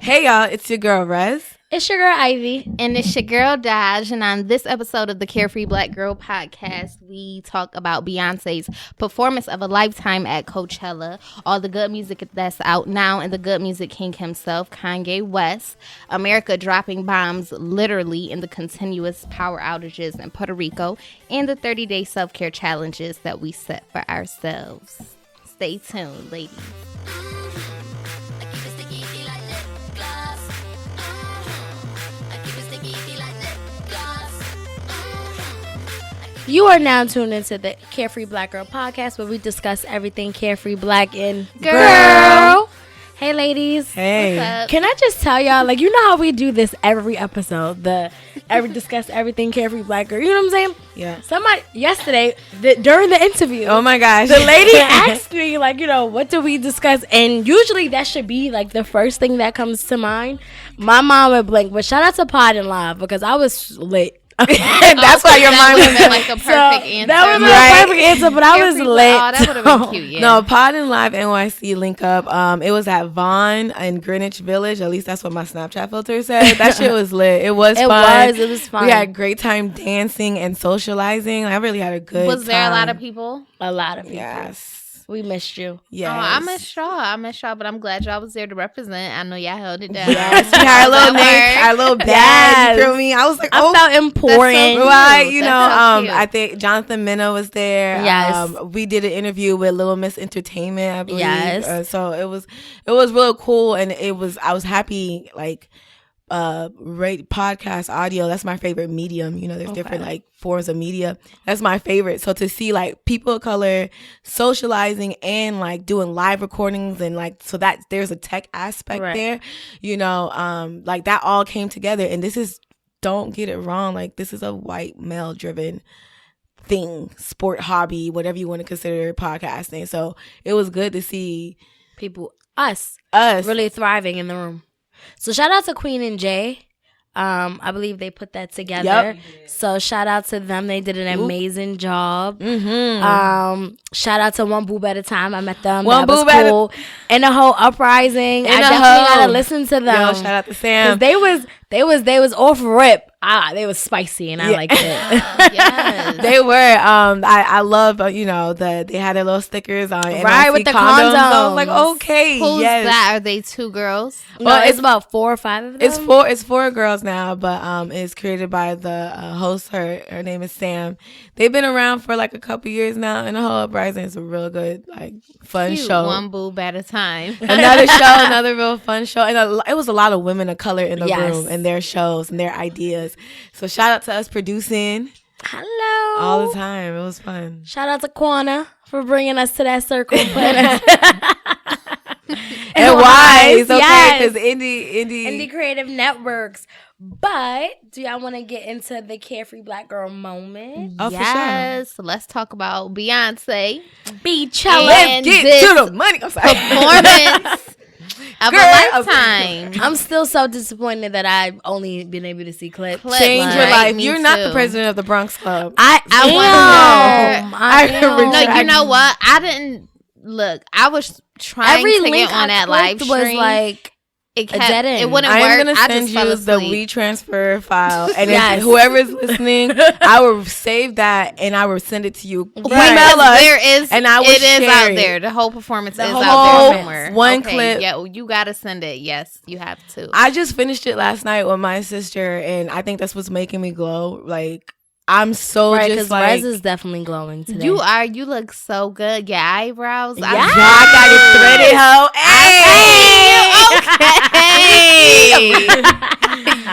Hey y'all, it's your girl Rez. It's your girl Ivy. And it's your girl Daaj. And on this episode of the Carefree Black Girl podcast, we talk about Beyonce's performance of a lifetime at Coachella, all the good music that's out now, and the good music king himself, Kanye West, America dropping bombs literally in the continuous power outages in Puerto Rico, and the 30-day self-care challenges that we set for ourselves. Stay tuned, ladies. You are now tuned into the Carefree Black Girl podcast, where we discuss everything carefree black and girl. Hey, ladies. Hey. What's up? Can I just tell y'all, like, you know how we do this every episode, discuss everything carefree black girl. You know what I'm saying? Yeah. Somebody yesterday during the interview, Oh my gosh. the lady asked me, like, you know, what do we discuss? And usually that should be like the first thing that comes to mind. My mom would blink, but shout out to Pod and Live because I was lit. That's why your mind would was have been like a perfect answer. That would have been Right. a perfect answer, but I was Carefree lit. Black- Oh, that would have been cute, yeah. No, Pod and Live NYC link up. It was at Vaughn in Greenwich Village. At least that's what my Snapchat filter said. That shit was lit. It was fun. It was fun. We had a great time dancing and socializing. I really had a good Was there a lot time. of people? A lot of people. Yes. We missed you. Yes. Oh, I missed y'all, but I'm glad y'all was there to represent. I know y'all held it down. Yes. We had our little That Nick, our little bag. Yes. You feel me? I was like, I oh. felt important. cute. Right, you That's know, so cute. I think Jonathan Minna was there. Yes. We did an interview with Little Miss Entertainment, I believe. Yes. So it was real cool, and I was happy, like, podcast audio, that's my favorite medium. You know, there's different like forms of media. That's my favorite. So to see like people of color socializing and like doing live recordings, and like, so that there's a tech aspect there, you know, like that all came together. And this is, don't get it wrong, like this is a white male driven thing, sport, hobby, whatever you want to consider podcasting. So it was good to see People, us us really thriving in the room. So shout out to Queen and Jay. I believe they put that together. Yep. So shout out to them. They did an amazing job. Mm-hmm. Shout out to One Boob at a Time. I met them. One that was Boob at a- cool. And the whole uprising. I And the definitely whole- gotta listen to them. Yo, shout out to Sam. They was off rip. They was spicy and I liked it. Yes. They were. I love, you know, they had their little stickers on. Right, NYC with the condoms. I was like, condoms. okay, Who's yes. that? Are they two girls? No, it's about 4 or 5 of them. It's four girls now, but it's created by the host. Her name is Sam. They've been around for like a couple years now, and the whole uprising is a real good, like, fun Cute. show. One boob at a time. Another real fun show, and it was a lot of women of color in the Yes. room and their shows and their ideas. So shout out to us producing Hello. all the time. It was fun. Shout out to Quana for bringing us to that circle. And Wise, okay, yes. because Indie Creative Networks. But do y'all want to get into the Carefree Black Girl Moment? Oh, Yes. Let's talk about Beyonce. Beachella. Let's And get this to the money. I'm sorry. Performance of Girl, a lifetime. I'm still so disappointed that I've only been able to see clips. Change your Right, life. me You're not the too. president of the Bronx Club. I wonder- I remember am. No, I- you know what? I didn't look. I was trying Every to link get on I that live clicked was stream. like it a dead end. It wouldn't I'm work. gonna I send just fell you the asleep. WeTransfer file, and Yes. if whoever's listening, I will save that and I will send it to you. Because Email us. there is, and I will it is share out it. there. The whole performance is whole out there somewhere. one Okay, clip. Yeah, you gotta send it. Yes, you have to. I just finished it last night with my sister, and I think that's what's making me glow. Like, I'm so right, just because like, Rez is definitely glowing today. You look so good. Your eyebrows. Yeah. y'all got it threaded, hoe. Okay.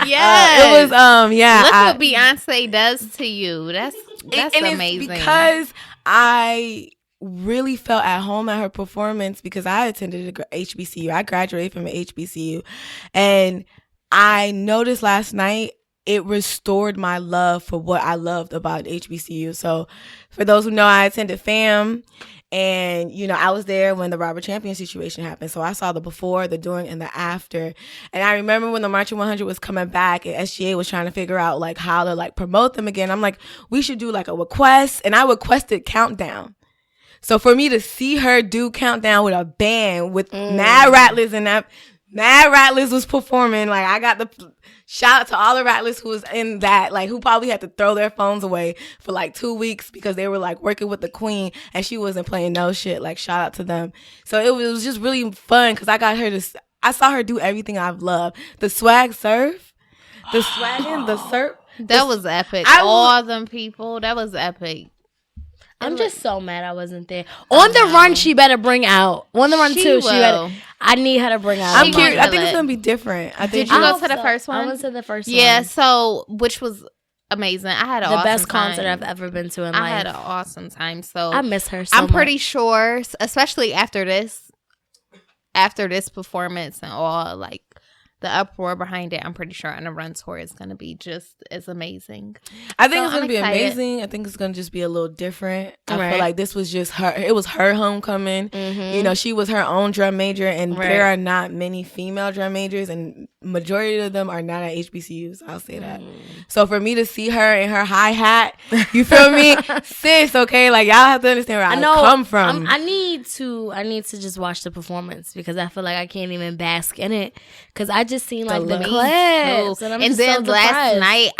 Yes. It was yeah. Look what Beyonce does to you. That's and amazing. It's because I really felt at home at her performance, because I attended a HBCU. I graduated from an HBCU, and I noticed last night it restored my love for what I loved about HBCU. So for those who know, I attended FAM, and, you know, I was there when the Robert Champion situation happened. So I saw the before, the during, and the after. And I remember when the Marching 100 was coming back and SGA was trying to figure out like how to like promote them again. I'm like, we should do like a request. And I requested Countdown. So for me to see her do Countdown with a band with mad rattlers and that, mad rattlers was performing. Like, I got the shout out to all the rattlers who was in that, like, who probably had to throw their phones away for like 2 weeks because they were like working with the queen and she wasn't playing no shit. Like, shout out to them. So it was just really fun because I saw her do everything I've loved. The swag surf, the swagging, the surf. That was epic. All them people, that was epic. I'm just so mad I wasn't there. On the run, she better bring out. On the run too, she better. I need her to bring out. I'm curious. I think it's gonna be different. Did you go to the first one? I went to the first one. Yeah, so which was amazing. I had the best concert I've ever been to in life. I had an awesome time. So I miss her so I'm much. pretty sure, especially after this performance and all like the uproar behind it, I'm pretty sure on a run tour is going to be just as amazing. I think it's going to be amazing. I think it's going to just be a little different. I feel like this was just her. It was her homecoming. Mm-hmm. You know, she was her own drum major, and there are not many female drum majors, and majority of them are not at HBCUs. I'll say that. So for me to see her in her hi hat, you feel me, sis? Okay, like y'all have to understand where I come from. I need to just watch the performance because I feel like I can't even bask in it because I just seen like the clips, and then last night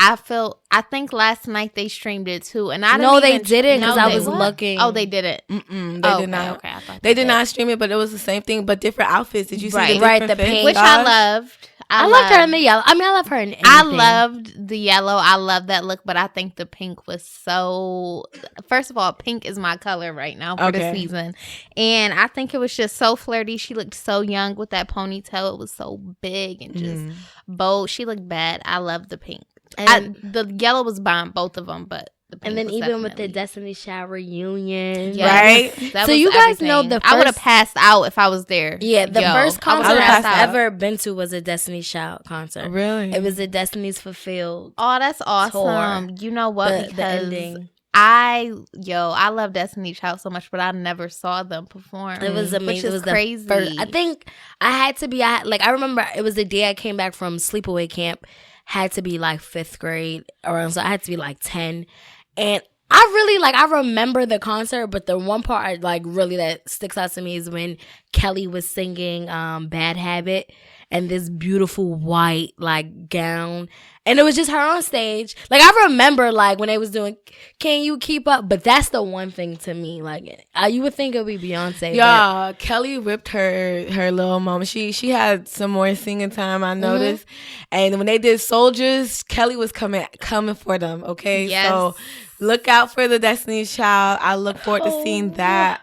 I think last night they streamed it too, and they didn't because I was looking. Oh, they didn't. They did not. Okay, they did not stream it, but it was the same thing, but different outfits. Did you see the pink, which I loved? I loved her in the yellow. I mean, I love her in anything. I loved the yellow. I love that look, but I think the pink was so... First of all, pink is my color right now for the season. And I think it was just so flirty. She looked so young with that ponytail. It was so big and just bold. She looked bad. I love the pink. And the yellow was bomb, both of them, but... And then even with the Destiny Child reunion, right? So you guys know the first... I would have passed out if I was there. Yeah, the first concert I've ever been to was a Destiny Child concert. Really? It was a Destiny's Fulfilled. Oh, that's awesome. You know what? The ending. I love Destiny Child so much, but I never saw them perform. It was amazing. Which is crazy. I think I had to be. I remember it was the day I came back from sleepaway camp. Had to be like 5th grade around, so I had to be like 10. And I remember the concert, but the one part really that sticks out to me is when Kelly was singing Bad Habit and this beautiful white gown. And it was just her on stage. Like, I remember when they was doing Can You Keep Up? But that's the one thing to me. You would think it would be Beyonce. Yeah, Kelly whipped her little moment. She had some more singing time, I noticed. And when they did Soldiers, Kelly was coming for them, okay? Yes. So look out for the Destiny's Child. I look forward to seeing that.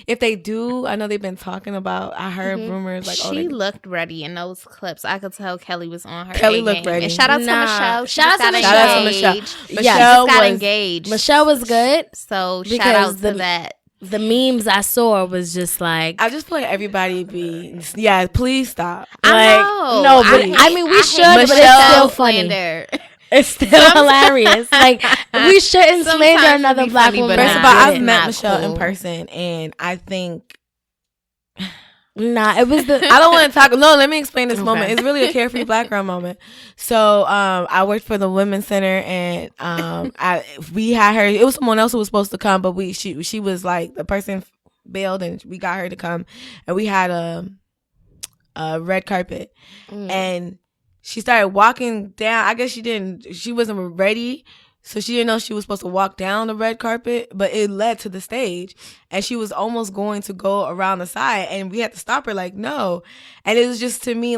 If they do, I know they've been talking about, I heard rumors she looked ready in those clips. I could tell Kelly was on her Kelly looked ready. And shout out to Michelle. Shout out to Michelle. Michelle got engaged. Michelle was good. So shout out to that. The memes I saw was just I just feel like everybody please stop. I know. No, but we should, but it's still funny. It's still hilarious. We shouldn't slander another black woman. First of all, I've met Michelle in person, and I think... Nah, it was the... I don't want to talk... No, let me explain this moment. It's really a carefree black girl moment. So, I worked for the Women's Center, and we had her... It was someone else who was supposed to come, but she was the person bailed, and we got her to come, and we had a red carpet, and she started walking down. I guess she wasn't ready, so she didn't know she was supposed to walk down the red carpet, but it led to the stage, and she was almost going to go around the side, and we had to stop her, no. And it was just, to me,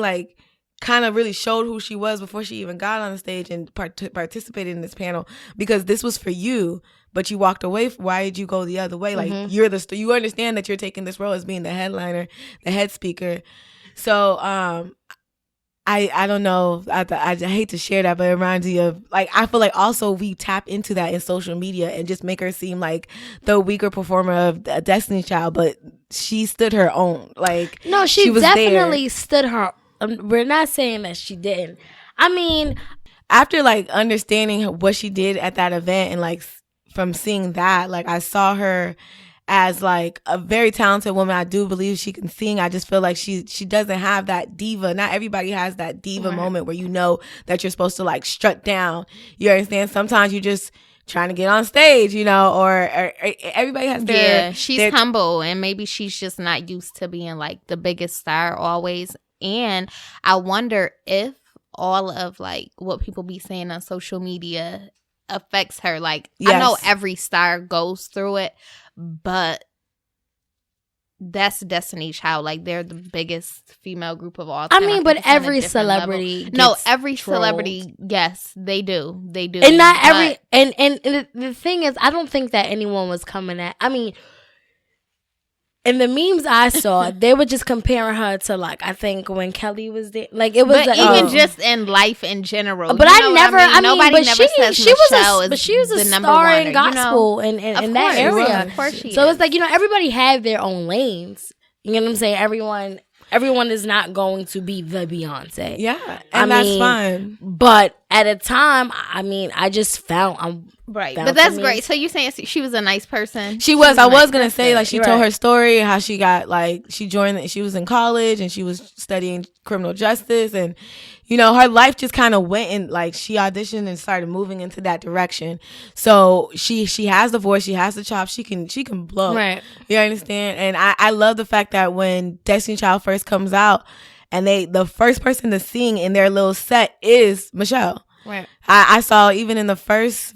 kind of really showed who she was before she even got on the stage and participated in this panel, because this was for you, but you walked away. Why did you go the other way? You're you understand that you're taking this role as being the headliner, the head speaker. So, I don't know. I hate to share that, but it reminds me of I feel like also we tap into that in social media and just make her seem like the weaker performer of a Destiny's Child, but she stood her own. No, she was definitely stood her. We're not saying that she didn't. I mean, after understanding what she did at that event and from seeing that, I saw her as a very talented woman. I do believe she can sing. I just feel like she doesn't have that diva. Not everybody has that diva moment where you know that you're supposed to strut down. You understand? Sometimes you just trying to get on stage, or everybody has their... Yeah, she's humble, and maybe she's just not used to being the biggest star always. And I wonder if all of like what people be saying on social media affects her. Like, I know every star goes through it, but that's Destiny's Child. Like, they're the biggest female group of all time. I mean, but every celebrity every celebrity, yes, they do. And not every and the thing is, I don't think that anyone was coming at, I mean, in the memes I saw, they were just comparing her to, like, I think when Kelly was there. Like, it was but even just in life in general. But I never, I mean, nobody never says she Michelle was a star in gospel in that area. Of course she is. So it's like, everybody had their own lanes. You know what I'm saying? Everyone is not going to be the Beyonce. Yeah, and that's fine. But at a time, I mean, I just found but that's great. So you saying she was a nice person? She was. I was gonna say, like, she told her story, how she got, like, she joined. She was in college and she was studying criminal justice, and her life just kind of went in, like, she auditioned and started moving into that direction. So she has the voice, she has the chops, she can blow. Right. You understand? And I love the fact that when Destiny Child first comes out, and the first person to sing in their little set is Michelle. Right. I saw even in the first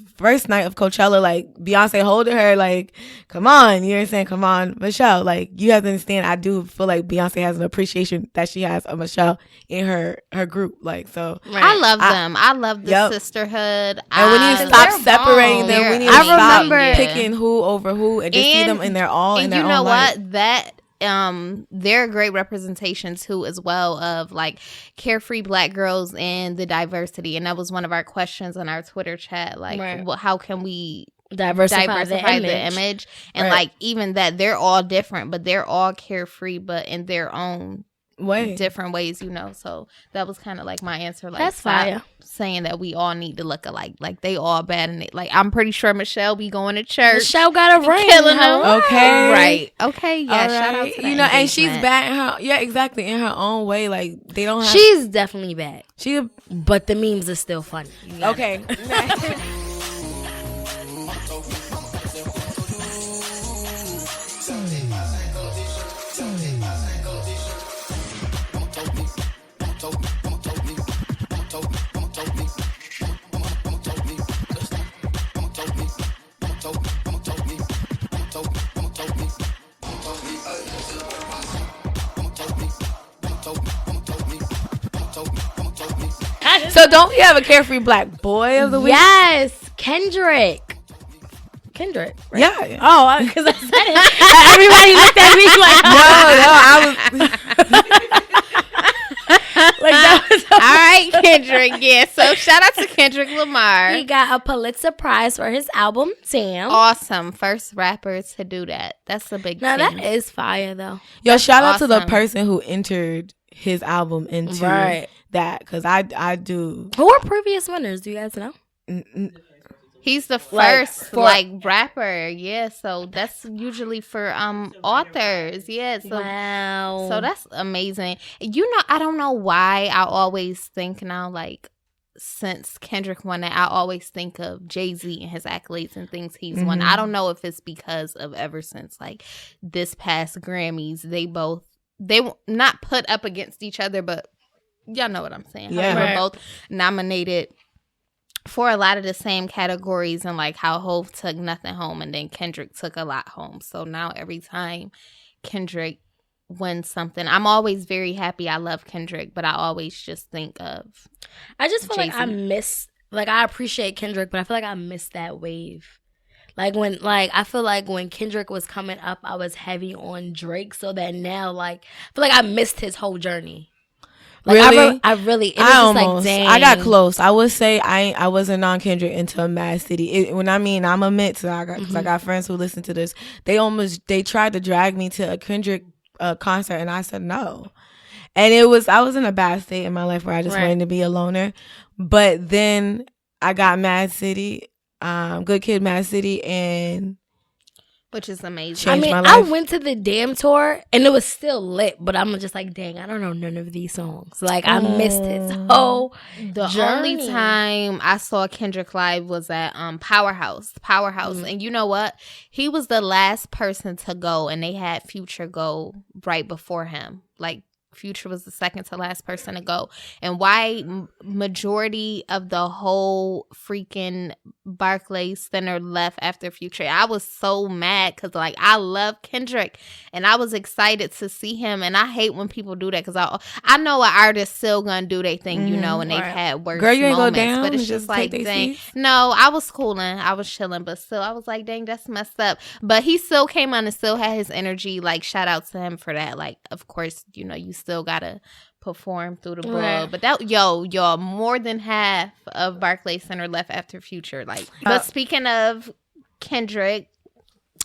night of Coachella, like, Beyonce holding her, like, come on, you know what I'm saying? Come on, Michelle. Like, you have to understand, I do feel like Beyonce has an appreciation that she has of Michelle in her group. Like, so. Right. I love them. I love the sisterhood. And we need to stop separating them. We need to stop picking who over who and just see them in their all in their own light. And you know what? They're a great representation too, as well, of like carefree Black girls and the diversity. And that was one of our questions on our Twitter chat. Like, how can we diversify the image? And like, even that they're all different, but they're all carefree, but in their own different ways, So that was kind of like my answer. Like, that's fire. Saying that we all need to look alike. Like, they all bad, and like, I'm pretty sure Michelle be going to church. Michelle got a ring, killing them. Okay, right? Okay, yeah. Shout out to that and she's bad in her, exactly, in her own way. Like, they don't have. She's definitely bad. But the memes are still funny. Okay. So don't we have a carefree Black boy of the week? Yes, Kendrick, right? Yeah. Oh, because I said it. Everybody looked at me like, that was all right, Kendrick. Yeah. So shout out to Kendrick Lamar. He got a Pulitzer Prize for his album Sam. Awesome. First rapper to do that. That's a big thing. That is fire though. Yo, shout out to the person who entered his album into that, because I do. Who were previous winners? Do you guys know? He's the first rapper, yeah. So that's usually for authors, yeah. So, wow. So that's amazing. I don't know why I always think now, like, since Kendrick won it, I always think of Jay-Z and his accolades and things he's won. I don't know if it's because of ever since like this past Grammys, they were not put up against each other, but y'all know what I'm saying. Yeah, they were both nominated for a lot of the same categories, and like how Hov took nothing home and then Kendrick took a lot home. So now every time Kendrick wins something, I'm always very happy. I love Kendrick, but I always just think of I just feel Jay-Z. I appreciate Kendrick, but I feel like I missed that wave. I feel like when Kendrick was coming up, I was heavy on Drake, so that now, like, I feel like I missed his whole journey. Like, really? I really. It was I just almost. Like, dang. I got close. I would say I wasn't on Kendrick until Mad City. When I mean, I'm a mix. Because I got friends who listen to this. They tried to drag me to a Kendrick concert, and I said no. And I was in a bad state in my life where I just wanted to be a loner. But then I got Mad City, Good Kid, Mad City, and. Which is amazing. I mean, I went to the Damn tour and it was still lit, but I'm just like, dang, I don't know none of these songs. Like, I missed his whole journey. Only time I saw Kendrick live was at Powerhouse. And you know what? He was the last person to go, and they had Future go right before him. Like, Future was the second to last person to go, and why majority of the whole freaking Barclays Center left after Future. I was so mad because like I love Kendrick and I was excited to see him, and I hate when people do that because I know an artist still gonna do their thing, you know, and they've had worse Girl, you ain't moments, go down, but it's just like, dang. No, I was cooling, I was chilling, but still I was like, dang, that's messed up. But he still came on and still had his energy. Like, shout out to him for that. Like, of course, you know, you still gotta perform through the brawl, but that y'all more than half of Barclays Center left after Future. Like, but speaking of Kendrick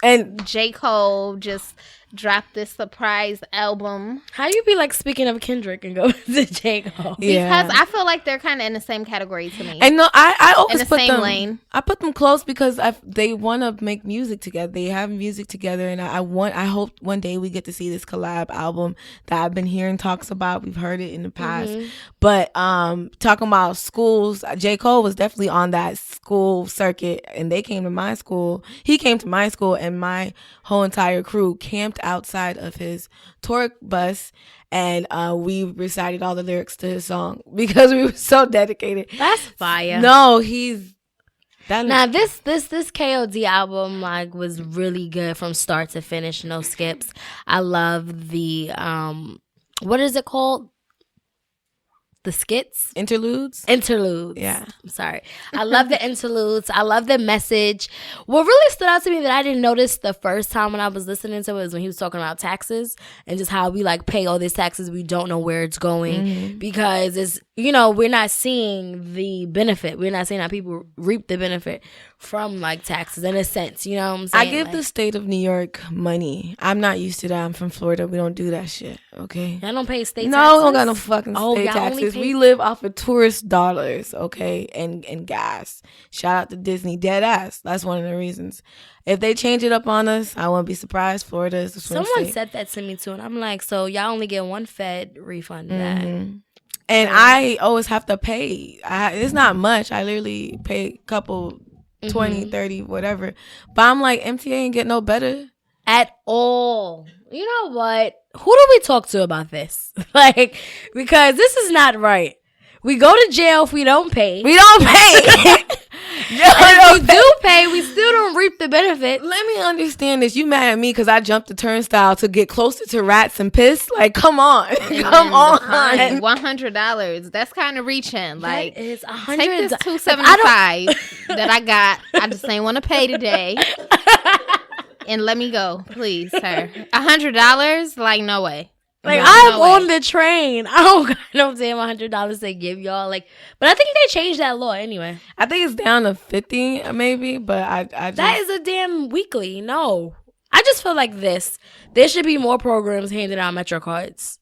and J.Cole just dropped this surprise album. How you be like speaking of Kendrick and go to J.Cole? Because I feel like they're kind of in the same category to me. And no, I always in the put same them, lane. I put them close because they want to make music together. They have music together, and I hope one day we get to see this collab album that I've been hearing talks about. We've heard it in the past, but talking about schools, J. Cole was definitely on that school circuit, and they came to my school. He came to my school, and my whole entire crew camped outside of his tour bus, and we recited all the lyrics to his song because we were so dedicated. That's fire. No, he's that. Now this KOD album like was really good from start to finish, no skips. I love the what is it called? The skits? Interludes. Yeah. I'm sorry. I love the interludes. I love the message. What really stood out to me that I didn't notice the first time when I was listening to it was when he was talking about taxes and just how we like pay all these taxes. We don't know where it's going because it's, you know, we're not seeing the benefit. We're not seeing how people reap the benefit from like taxes in a sense. You know what I'm saying? I give the state of New York money. I'm not used to that. I'm from Florida. We don't do that shit. Okay. Y'all don't pay state taxes? No, we don't got no fucking state y'all taxes. We live off of tourist dollars, okay, and gas. Shout out to Disney, dead ass. That's one of the reasons. If they change it up on us, I won't be surprised. Florida is the swing Someone state. said that to me too, and I'm like, so y'all only get one Fed refund back. And I always have to pay. It's not much. I literally pay a couple 20, 30, whatever. But I'm like, MTA ain't get no better at all. You know what? Who do we talk to about this? Like, because this is not right. We go to jail if we don't pay. We don't pay. If we do pay, we still don't reap the benefit. Let me understand this. You mad at me because I jumped the turnstile to get closer to rats and piss? Like, come on. Come on. $100. That's kind of reaching. Like, that is $100. Take this $275 that I got. I just ain't want to pay today. And let me go, please, sir. $100? Like, no way. Like, I'm on the train. I don't got no damn $100 to give y'all. Like, but I think they changed that law anyway. I think it's down to 50 maybe, but I just... That is a damn weekly. No. I just feel like there should be more programs handing out Metro cards.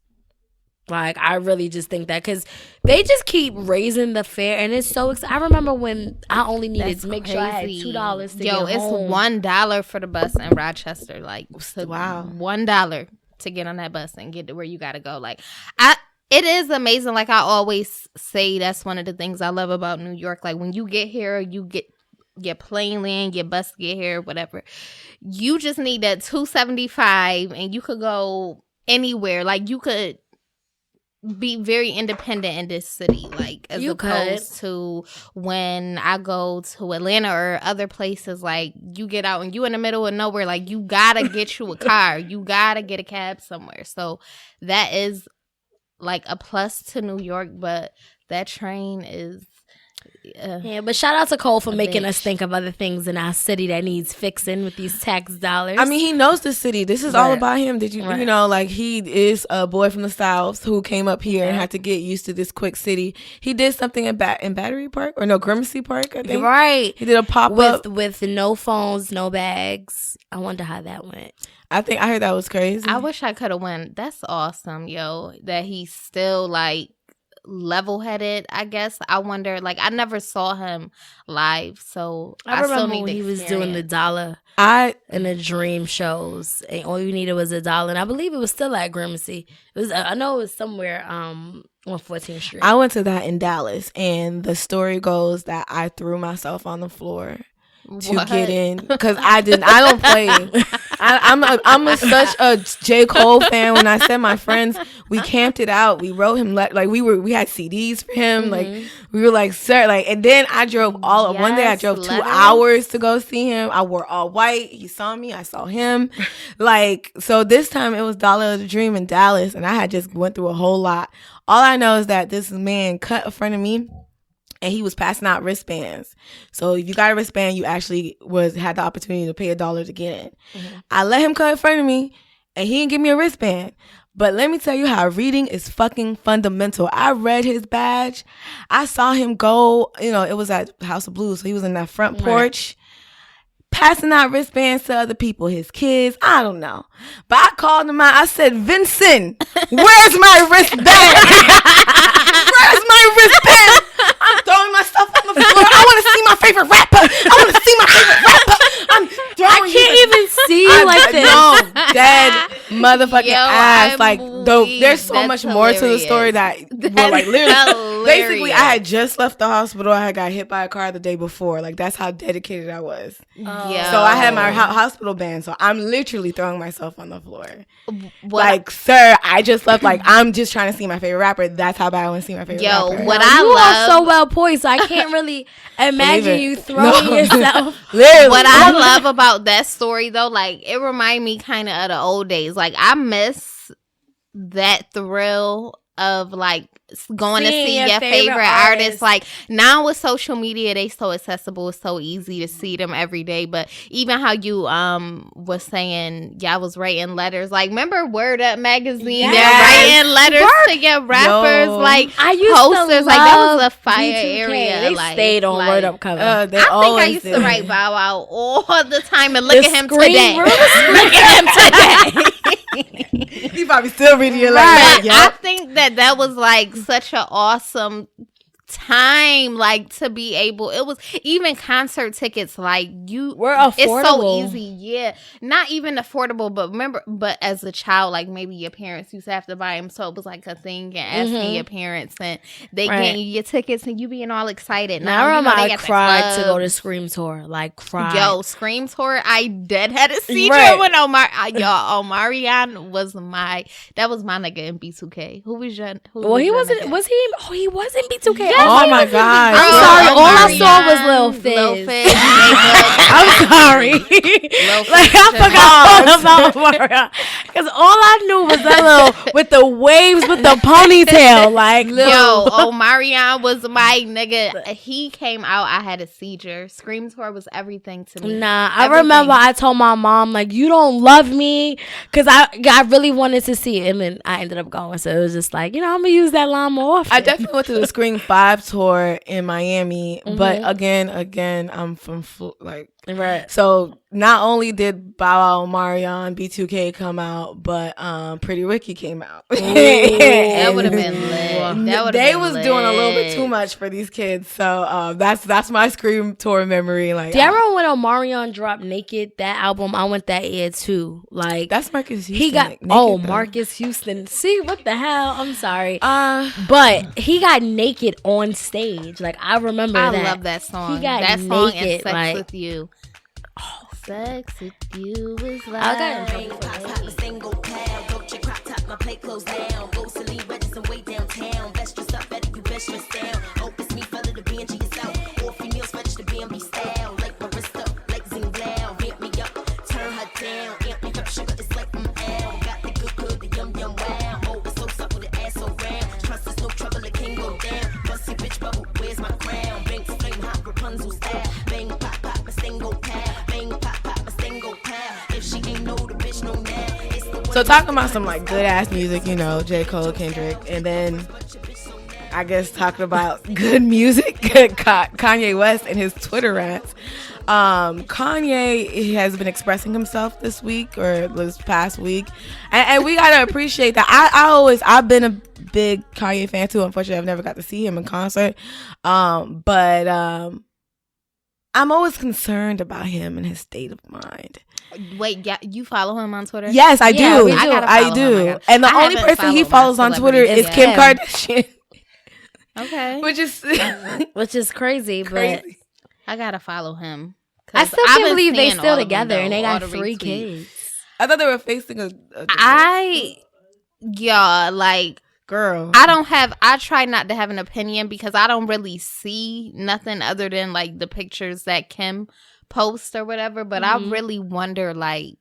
Like, I really just think that because they just keep raising the fare, and it's so I remember when I only needed to make sure I had $2 to get home. It's $1 for the bus in Rochester. Like, wow. $1 to get on that bus and get to where you gotta go. Like, it is amazing. Like, I always say, that's one of the things I love about New York. Like, when you get here, you get your plane land, your bus get here, whatever. You just need that $275 and you could go anywhere. Like, you could be very independent in this city, like, as opposed to when I go to Atlanta or other places. Like, you get out and you in the middle of nowhere, like, you gotta get you a car, you gotta get a cab somewhere. So that is like a plus to New York, but that train is yeah, but shout out to Cole for making us think of other things in our city that needs fixing with these tax dollars. I mean, he knows the city. This is all about him. Did you, you know, like, he is a boy from the South who came up here and had to get used to this quick city. He did something in Battery Park, or no, Gramercy Park, I think. Right. He did a pop-up. With no phones, no bags. I wonder how that went. I heard that was crazy. I wish I could have went. That's awesome, yo, that he's still, like, level-headed, I guess. I wonder, like, I never saw him live, so I remember when he was doing the $1 and the dream shows, and all you needed was $1, and I believe it was still at Gramercy. It was, I know it was somewhere on 14th Street. I went to that in Dallas, and the story goes that I threw myself on the floor to get in, because I don't play. I'm such a J.Cole fan. When I said my friends, we camped it out. We wrote him like we had CDs for him. Like we were like, sir, like, and then I drove one day I drove 2 hours to go see him. I wore all white. He saw me. I saw him. Like, so this time it was Dollar of the Dream in Dallas, and I had just went through a whole lot. All I know is that this man cut in front of me, and he was passing out wristbands. So if you got a wristband, you actually had the opportunity to pay $1 to get in. I let him cut in front of me, and he didn't give me a wristband. But let me tell you how reading is fucking fundamental. I read his badge. I saw him go, it was at House of Blues, so he was in that front porch, passing out wristbands to other people, his kids. I don't know. But I called him out. I said, Vincent, where's my wristband? Where's my wristband? I'm throwing my stuff on the floor. I want to see my favorite rapper. I'm throwing. I can't even see you like this. No, dead motherfucking ass. Like, there's so much more to the story that like literally. Basically, I had just left the hospital. I had got hit by a car the day before. Like, that's how dedicated I was. Yeah. So I had my hospital band. So I'm literally throwing myself on the floor. Like, sir, I just left. Like, I'm just trying to see my favorite rapper. That's how bad I want to see my favorite rapper. You are so well poised. So I can't really imagine you throwing yourself. Literally. What I love about that story, though, like, it reminds me kind of the old days. Like, I miss that thrill of, like, going to see your favorite artist. Like, now with social media, they so accessible. It's so easy to see them every day. But even how you was saying, y'all was writing letters. Like, remember Word Up magazine? They're writing letters to your rappers. Like, I used posters. To like, that was a fire B2K. area. They like, stayed on Word Up cover. I think I used to write Bow Wow all the time. And look at him today. Look at him today. You probably still reading your letters. I think that was like such an awesome time, like, to be able, it was even concert tickets, like, were affordable. It's so easy, not even affordable, but remember, but as a child, like, maybe your parents used to have to buy them, so it was like a thing, and asking your parents, and they getting you your tickets, and you being all excited. Now I remember I cried to go to Scream Tour, like, cried. Yo, Scream Tour, I dead had a seizure when Omarion was my nigga in B2K. He wasn't B2K. Yes, oh my God! I'm sorry. All I saw was Lil Fizz. I'm sorry. Like, I forgot all about Mario, because all I knew was that little with the waves with the ponytail. Like, Omarion was my nigga. He came out. I had a seizure. Scream Tour was everything to me. Nah, I remember I told my mom, like, you don't love me, because I really wanted to see it, and then I ended up going. So it was just like, I'm gonna use that line more often. I definitely went to the Scream 5 tour in Miami, but again, I'm from right. So not only did Bow Wow, Marion, B2K come out, but Pretty Ricky came out. That would have been lit. They was doing a little bit too much for these kids, so that's my Scream tour memory. Like, do you remember when Omarion dropped Naked? That album, I went that year too. Like, that's Marcus Houston. He got Naked, Marcus Houston. See, what the hell? I'm sorry, but he got naked on stage. Like, I remember that. I love that song. He got that naked, song and Sex like, with You. Oh, Sex with You is like. I got in trouble for that. So talking about some like good ass music, J.Cole, Kendrick, and then I guess talking about good music, Kanye West and his Twitter rants. Kanye has been expressing himself this week or this past week, and we gotta appreciate that. I've been a big Kanye fan too. Unfortunately, I've never got to see him in concert, but I'm always concerned about him and his state of mind. Wait, you follow him on Twitter? Yes, I do. I do. And the only person he follows on Twitter is Kim Kardashian. Okay. Which is crazy, but I gotta follow him. I still can't believe they still together and they got 3 kids. I thought they were facing a like, girl. I try not to have an opinion because I don't really see nothing other than like the pictures that Kim posts or whatever. But I really wonder, like,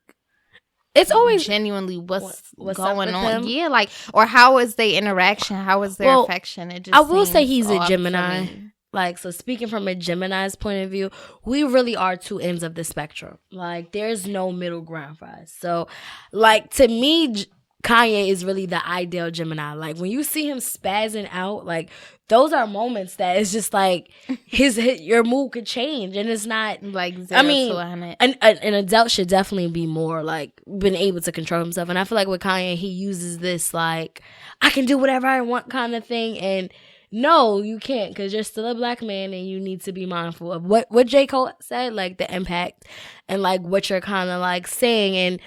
it's always genuinely what's going on. him? Yeah, like, or how is their interaction? How is their affection? It just I will say seems he's a off to Gemini. me. Like, so speaking from a Gemini's point of view, we really are two ends of the spectrum. Like, there's no middle ground for us. So, like, to me, Kanye is really the ideal Gemini. Like, when you see him spazzing out, like, those are moments that it's just like your mood could change, and it's not like 0 to 100. An adult should definitely be more like been able to control himself. And I feel like with Kanye, he uses this like I can do whatever I want kind of thing, and no, you can't, because you're still a black man and you need to be mindful of what J.Cole said, like the impact and like what you're kind of like saying. And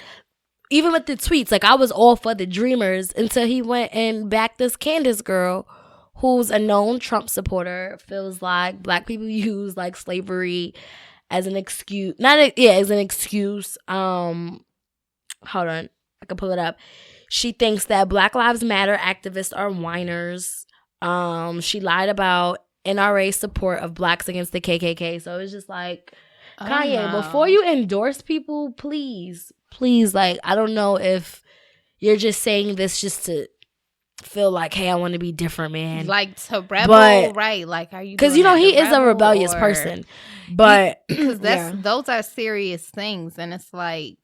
even with the tweets, like I was all for the Dreamers until he went and backed this Candace girl who's a known Trump supporter, feels like black people use like slavery as an excuse. As an excuse. Hold on, I can pull it up. She thinks that Black Lives Matter activists are whiners. She lied about NRA support of blacks against the KKK. So it's just like, Kanye, before you endorse people, please, like, I don't know if you're just saying this just to feel like, hey, I want to be different, man. Like to rebel, right? Like, are you? Because, you know, he is a rebellious person. But because those are serious things. And it's like,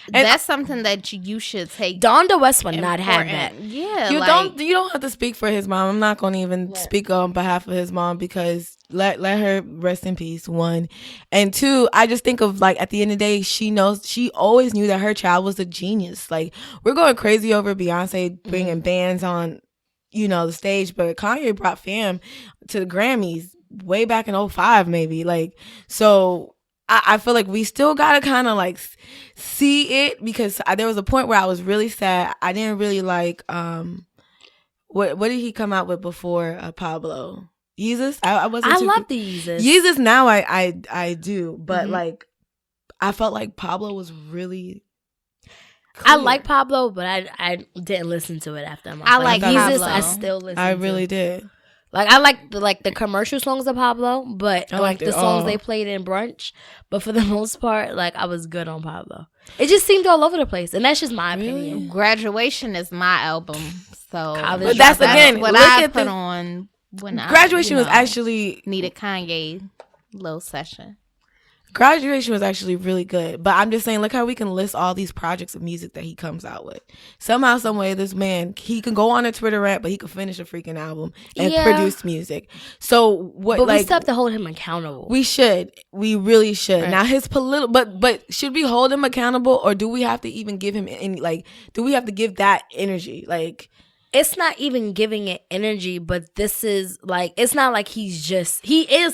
that's something that you should take. Donda West would not have that. Yeah, you don't have to speak for his mom. I'm not going to even speak on behalf of his mom because let her rest in peace. 1 and 2. I just think of like at the end of the day, she always knew that her child was a genius. Like we're going crazy over Beyonce bringing bands on, you know, the stage, but Kanye brought fam to the Grammys way back in 2005 maybe. Like so. I feel like we still gotta kind of like see it because there was a point where I was really sad. I didn't really like what did he come out with before Pablo? Yeezus? I wasn't. I love the Yeezus. Yeezus now I do, but like I felt like Pablo was really. Clear. I like Pablo, but I didn't listen to it after him. I like Yeezus. Pablo. I still listen. I really did. Like I like the commercial songs of Pablo, but like the songs they played in brunch. But for the most part, like I was good on Pablo. It just seemed all over the place, and that's just my opinion. Graduation is my album, so but that's again what I put on when Graduation was actually needed Kanye little session. Graduation was actually really good, but I'm just saying, look how we can list all these projects of music that he comes out with. Somehow, some way, this man, he can go on a Twitter rant, but he could finish a freaking album and produce music. So what? But like, we still have to hold him accountable. We should. We really should. Right. Now his political, but should we hold him accountable, or do we have to even give him any? Like, do we have to give that energy? Like. It's not even giving it energy, but this is like, it's not like he is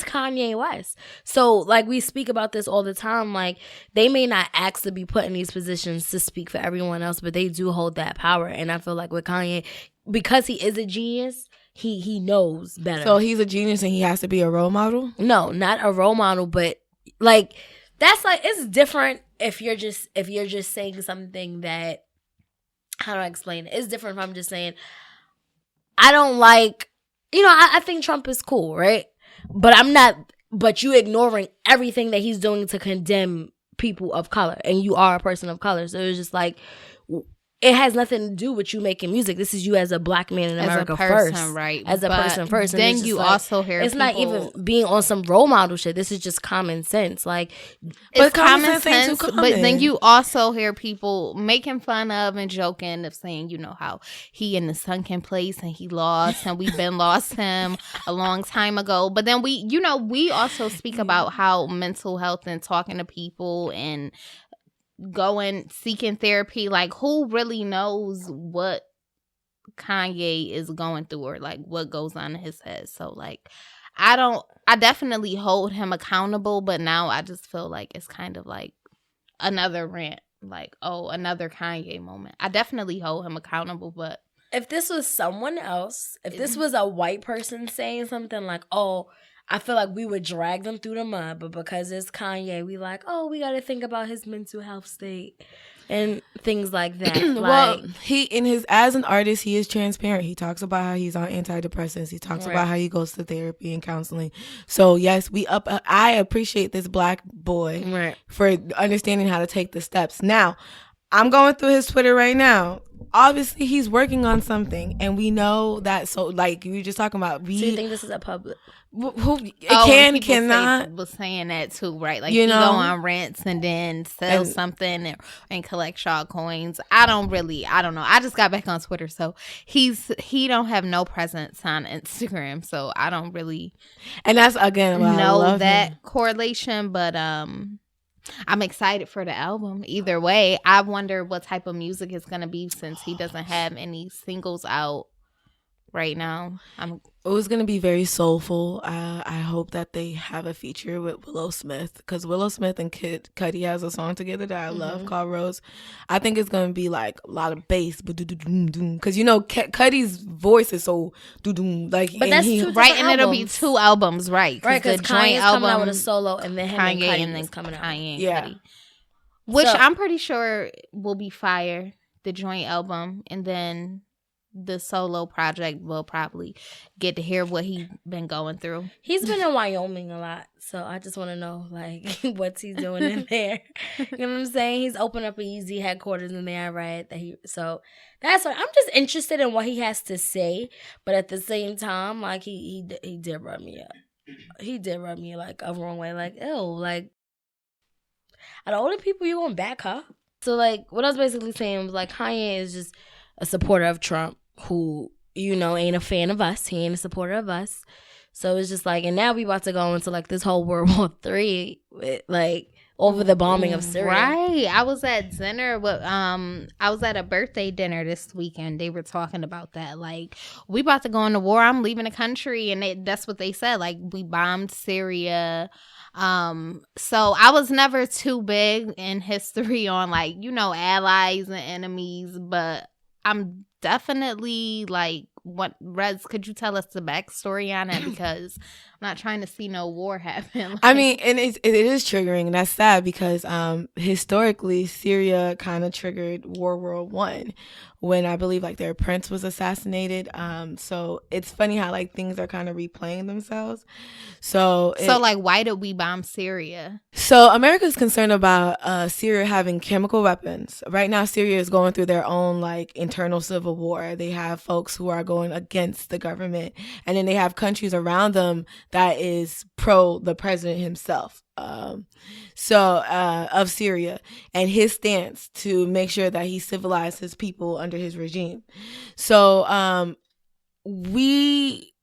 Kanye West. So like we speak about this all the time, like they may not ask to be put in these positions to speak for everyone else, but they do hold that power. And I feel like with Kanye, because he is a genius, he knows better. So he's a genius and he has to be a role model? No, not a role model, but like, that's like, it's different if you're just saying something that, how do I explain it? It's different if I'm just saying, I don't like, I think Trump is cool, right? But you ignoring everything that he's doing to condemn people of color, and you are a person of color. So it's just like, it has nothing to do with you making music. This is you as a black man in America first. Right. As a person first. Then you like, also hear it's people, not even being on some role model shit. This is just common sense. Like, it's common sense, but then you also hear people making fun of and joking of saying, how he in the sunken place and he lost and we've been lost him a long time ago. But then we also speak about how mental health and talking to people and seeking therapy, like who really knows what Kanye is going through or like what goes on in his head. So like I definitely hold him accountable, but now I just feel like it's kind of like another rant, like another Kanye moment. I definitely hold him accountable, but if this was someone else, if this was a white person saying something like, I feel like we would drag them through the mud, but because it's Kanye, we like, we got to think about his mental health state. and things like that. Well, Like, he in his as an artist, he is transparent. He talks about how he's on antidepressants. He talks about how he goes to therapy and counseling. So yes, I appreciate this Black boy for understanding how to take the steps. Now, I'm going through his Twitter right now. Obviously, he's working on something, and we know that. So, like you were just talking about, so you think this is a public? Cannot was saying that too, right? Like you know, go on rants and then sell something and collect Shaw coins. I don't know. I just got back on Twitter, so he don't have no presence on Instagram, so I don't really. And that's again know that correlation, but I'm excited for the album. Either way, I wonder what type of music it's gonna be since he doesn't have any singles out right now. It was gonna be very soulful. I hope that they have a feature with Willow Smith, because Willow Smith and Cudi has a song together that I love called Rose. I think it's gonna be like a lot of bass, because you know Cudi's voice is so like. But that's right, and it'll be 2 albums, right? Right, because Kanye's coming out with a solo, and then Kanye and then coming out. Kanye and yeah. Cudi. Which I'm pretty sure will be fire. The joint album, and then the solo project will probably get to hear what he's been going through. He's been in Wyoming a lot, so I just want to know like what's he doing in there. You know what I'm saying? He's opened up a Easy headquarters in there, right? So that's what I'm just interested in what he has to say, but at the same time, like he did rub me up. He did rub me like a wrong way, like ew, like out of all the people you gonna back, huh? So like what I was basically saying was like Kanye is just a supporter of Trump, who, you know, ain't a fan of us. He ain't a supporter of us. So it's just like, and now we about to go into like this whole World War III, like over the bombing of Syria. Right. I was at dinner with I was at a birthday dinner this weekend. They were talking about that. Like, we about to go into war. I'm leaving the country, and that's what they said. Like, we bombed Syria. So I was never too big in history on like, you know, allies and enemies, but I'm definitely like, what, Rez, could you tell us the backstory on it? Because I'm not trying to see no war happen. Like, I mean, and it is triggering, and that's sad because historically Syria kind of triggered World War I, when I believe like their prince was assassinated. So it's funny how like things are kind of replaying themselves. So like, why did we bomb Syria? So America is concerned about Syria having chemical weapons. Right now, Syria is going through their own like internal civil war. They have folks who are going against the government, and then they have countries around them that is pro the president himself. Of Syria, and his stance to make sure that he civilized his people under his regime. So we,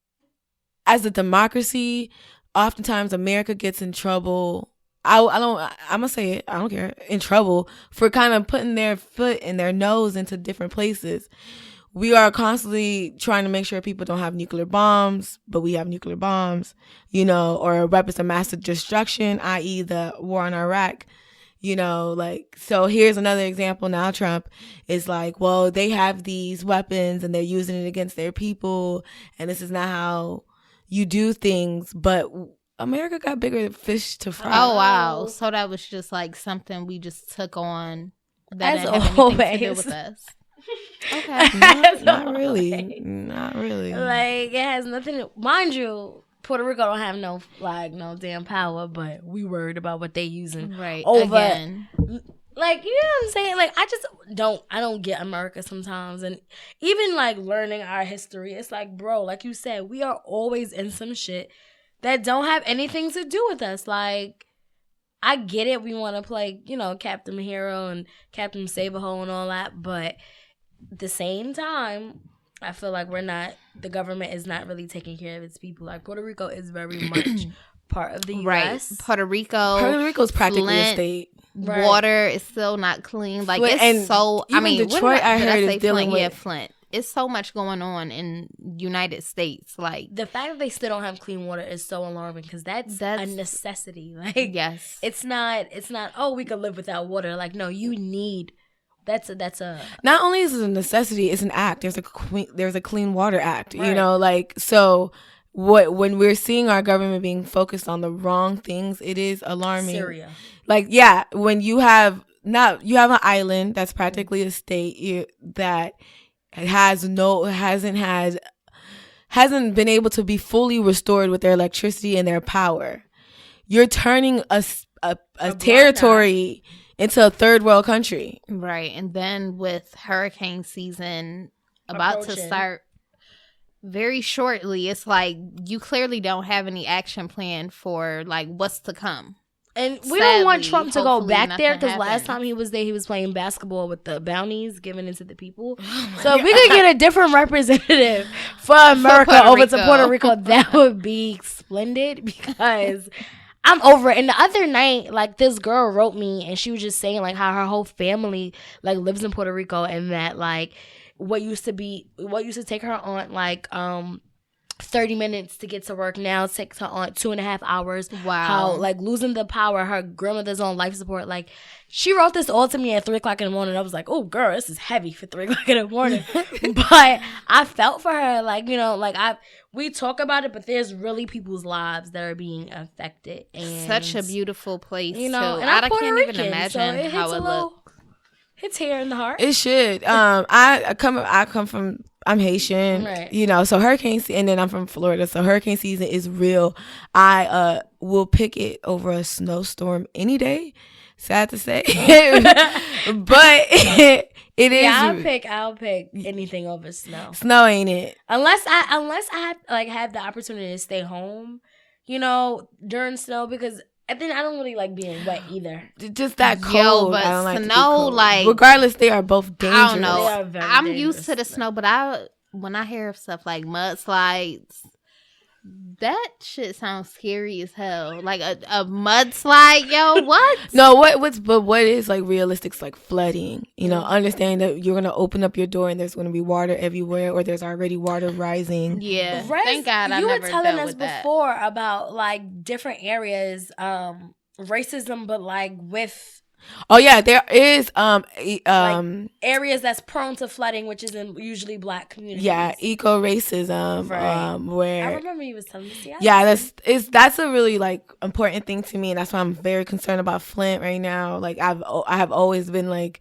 as a democracy, oftentimes America gets in trouble. I'm gonna say it, I don't care, in trouble for kind of putting their foot and their nose into different places. We are constantly trying to make sure people don't have nuclear bombs, but we have nuclear bombs, you know, or weapons of mass destruction, i.e. the war in Iraq, you know, like, so here's another example now. Trump is like, well, they have these weapons and they're using it against their people, and this is not how you do things, but America got bigger fish to fry. Oh, wow. So that was just like something we just took on that As didn't have anything to do with us. Okay. Not really. Not really. Like, it has nothing to, mind you, Puerto Rico don't have no flag, no damn power, but we worried about what they using over. Again. Like, you know what I'm saying? Like, I don't get America sometimes. And even like learning our history, it's like, bro, like you said, we are always in some shit that don't have anything to do with us. Like, I get it. We want to play, you know, Captain Hero and Captain Save-A-Ho and all that, but at the same time, I feel like the government is not really taking care of its people. Like, Puerto Rico is very much part of the U.S. Right. Puerto Rico's practically a state. Right. Water is still not clean. Like, Flint, it's so, I mean, Detroit, I heard, is dealing with Flint. It's so much going on in United States. Like, the fact that they still don't have clean water is so alarming, because that's a necessity. Like, yes, it's not. Oh, we could live without water. Like, no, you need. That's a. Not only is it a necessity, it's an act. There's a Clean Water Act. Right. You know, like, so when we're seeing our government being focused on the wrong things, it is alarming. Syria. Like, yeah, when you have you have an island that's practically a state that hasn't been able to be fully restored with their electricity and their power. You're turning a territory into a third world country. Right. And then with hurricane season about to start very shortly, it's like you clearly don't have any action plan for like what's to come. And we don't want Trump to go back there because last time he was there, he was playing basketball with the bounties given into the people. So if we could get a different representative for America over to Puerto Rico, that would be splendid because I'm over it. And the other night, like, this girl wrote me and she was just saying, like, how her whole family, like, lives in Puerto Rico and that, like, what used to take her on, like, 30 minutes to get to work now takes her on 2.5 hours. Wow. How, like, losing the power, her grandmother's on life support. Like, she wrote this all to me at 3 o'clock in the morning. I was like, oh, girl, this is heavy for 3 o'clock in the morning. But I felt for her. Like, you know, like, we talk about it, but there's really people's lives that are being affected. And such a beautiful place. You know, too. and I can't Rican, even imagine so how it looks. It's here in the heart. It should. I'm Haitian, right. You know, so hurricane season, and then I'm from Florida, so hurricane season is real. I will pick it over a snowstorm any day. Sad to say, but it is. Yeah, I'll pick anything over snow. Snow ain't it? Unless I have the opportunity to stay home, you know, during snow because. And then I don't really like being wet either. Just that cold. But I don't like snow, like regardless, they are both dangerous. I don't know. I'm used to the snow, but when I hear of stuff like mudslides, that shit sounds scary as hell. Like a mudslide, yo, what? No, what is like realistic, like flooding. You know, understanding that you're gonna open up your door and there's gonna be water everywhere, or there's already water rising. Yeah, thank God I never dealt with that. You were telling us before about like different areas, racism, but like with. Oh yeah, there is like areas that's prone to flooding, which is in usually Black communities. Yeah, eco-racism. Right. Where I remember you was telling me. Yeah, that's a really like important thing to me, and that's why I'm very concerned about Flint right now. Like I have always been like,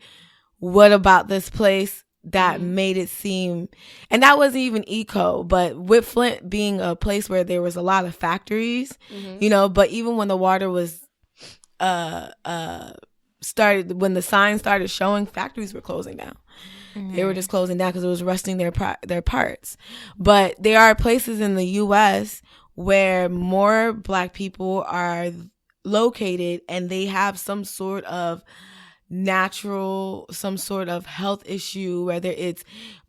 what about this place that made it seem, and that wasn't even eco, but with Flint being a place where there was a lot of factories, you know, but even when the water was when the signs started showing, factories were closing down. They were just closing down because it was rusting their parts. But there are places in the U.S. where more Black people are located and they have some sort of some sort of health issue, whether it's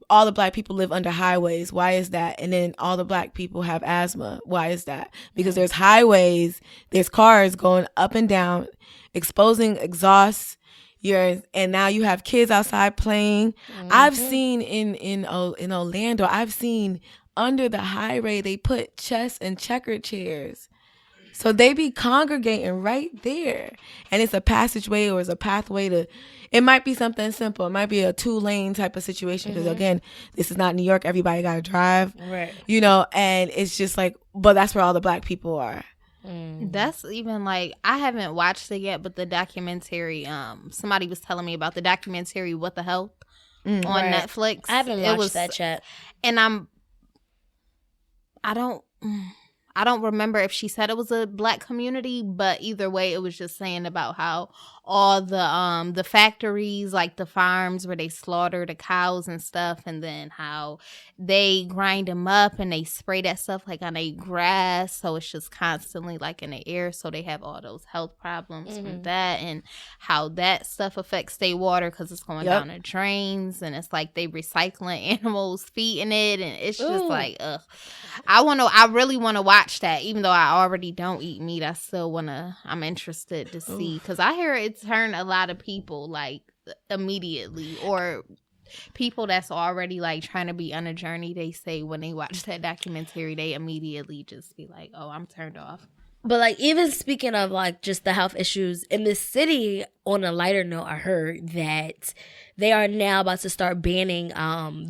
all the Black people live under highways. Why is that? And then all the Black people have asthma. Why is that? Because there's highways, there's cars going up and down, exposing exhaust. And now you have kids outside playing. I've seen in Orlando, I've seen under the highway they put chess and checker chairs. So they be congregating right there. And it's a passageway or it's a pathway to, it might be something simple. It might be a 2-lane type of situation. Because again, this is not New York. Everybody got to drive. Right. You know, and it's just like, but that's where all the Black people are. That's even like, I haven't watched it yet, but the documentary, somebody was telling me about the documentary What the Hell on Netflix. I haven't watched that yet. And I don't remember if she said it was a Black community, but either way, it was just saying about how all the factories, like the farms where they slaughter the cows and stuff, and then how they grind them up and they spray that stuff like on a grass, so it's just constantly like in the air, so they have all those health problems from that, and how that stuff affects their water because it's going down the drains, and it's like they recycling animals, feeding it, and it's just like, ugh. I really want to watch that, even though I already don't eat meat. I'm interested to see, because I hear it turn a lot of people like immediately, or people that's already like trying to be on a journey, they say when they watch that documentary, they immediately just be like, oh, I'm turned off. But like, even speaking of like just the health issues in this city, on a lighter note, I heard that they are now about to start banning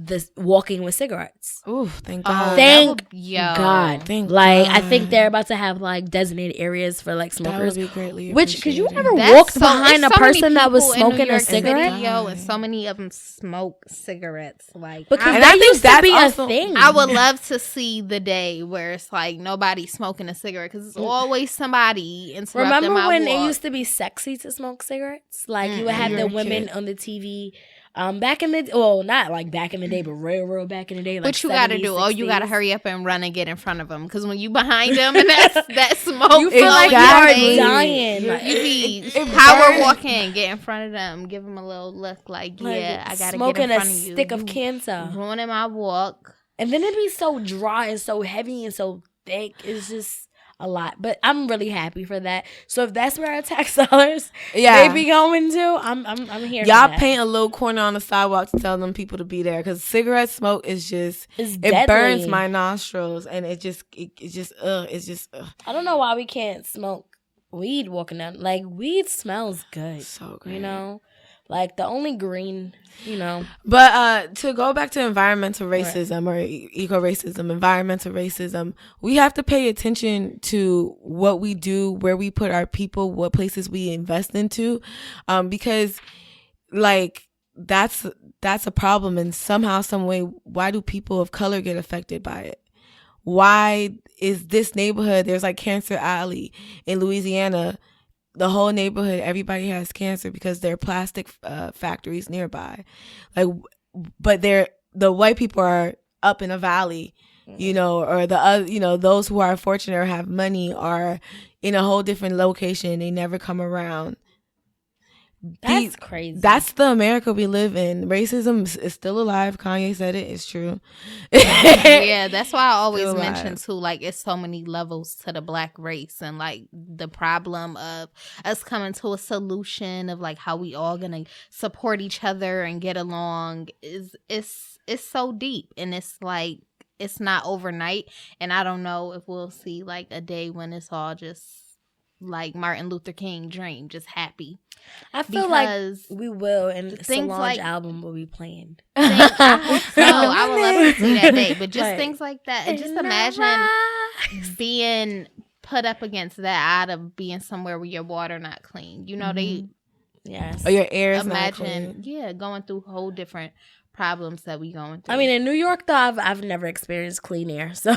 this walking with cigarettes. Ooh, thank God. Thank God. Thank Like, God. I think they're about to have like designated areas for like That would smokers. be greatly Which, because you appreciated. ever walked behind a person that was people in New smoking a York cigarette? City, yo, and so many of them smoke cigarettes. Like, Because And that I think used to that's be also- a thing. I would love to see the day where it's like nobody's smoking a cigarette because it's always somebody interrupting Remember my when walk. it used to be sexy to smoke cigarettes? Like you would have You the were a women kid. on the TV. Back in the not like back in the day, but real back in the day. Like What you got to 70s, do? Oh, you got to 60s. hurry up and run and get in front of them because when you behind them and that smoke, You feel like Exactly. you're dying. Like, You be it power burns. walking, get in front of them, give them a little look like, yeah, I got to get smoking in a front of you. stick of You cancer, ruining my walk. and then it'd be so dry and so heavy and so thick. It's just a lot. But I'm really happy for that. So if that's where our tax dollars they be going to, I'm here. Y'all for that. paint a little corner on the sidewalk to tell them people to be there because cigarette smoke is just It's it deadly. burns my nostrils and it's just I don't know why we can't smoke weed walking down. Like, weed smells good. so great. You know? Like, the only green, you know. But to go back to environmental racism or eco-racism, environmental racism, we have to pay attention to what we do, where we put our people, what places we invest into, because like that's a problem. And somehow, some way, why do people of color get affected by it? Why is this neighborhood, there's like Cancer Alley in Louisiana, the whole neighborhood, everybody has cancer because there are plastic factories nearby. Like, but the white people are up in a valley, you know, or the other, you know, those who are fortunate or have money are in a whole different location. They never come around. That's crazy. That's the America we live in. Racism is still alive. Kanye said it. It's true. Yeah, that's why I always Still mention alive. too, like, it's so many levels to the black race and like the problem of us coming to a solution of like how we all gonna support each other and get along is it's so deep, and it's like it's not overnight, and I don't know if we'll see like a day when it's all just like Martin Luther King dream, just happy. I feel because like we will, and things Solange like- album will be playing. I hope so. I would love to see that day, but just Right. things like that, and just imagine being put up against that out of being somewhere where your water not clean. You know, they Yes. Or your air is not imagine, clean. going through whole different problems that we going through. I mean, in New York, though, I've never experienced clean air, so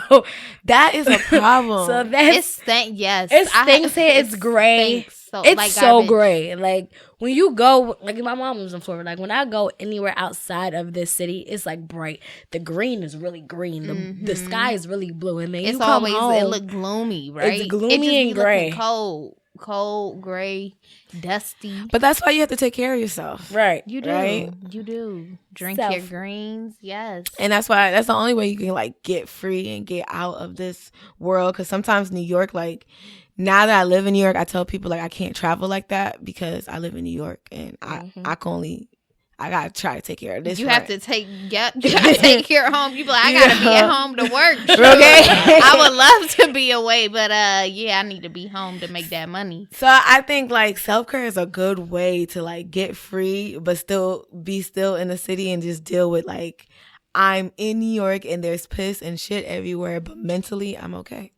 That is a problem. so it that's stinks. Yes, it stinks here. It's gray. stinks so, It's like so garbage. gray. Like when you go, like my mom lives in Florida. Like when I go anywhere outside of this city, it's like bright. The green is really green. The sky is really blue, and then It's you come always home, it look gloomy, right? It's gloomy it just and be gray. looking cold, gray, dusty. But that's why you have to take care of yourself. right. You do, Right? you do. Drink Self. your greens, yes. And that's the only way you can like get free and get out of this world. Because sometimes New York, like now that I live in New York, I tell people like I can't travel like that because I live in New York and I gotta try to take care of this. You right. have to take care of home. You be like, I gotta be at home to work. Okay. I would love to be away, but yeah, I need to be home to make that money. So I think like self-care is a good way to like get free, but still be in the city and just deal with like I'm in New York and there's piss and shit everywhere, but mentally I'm okay.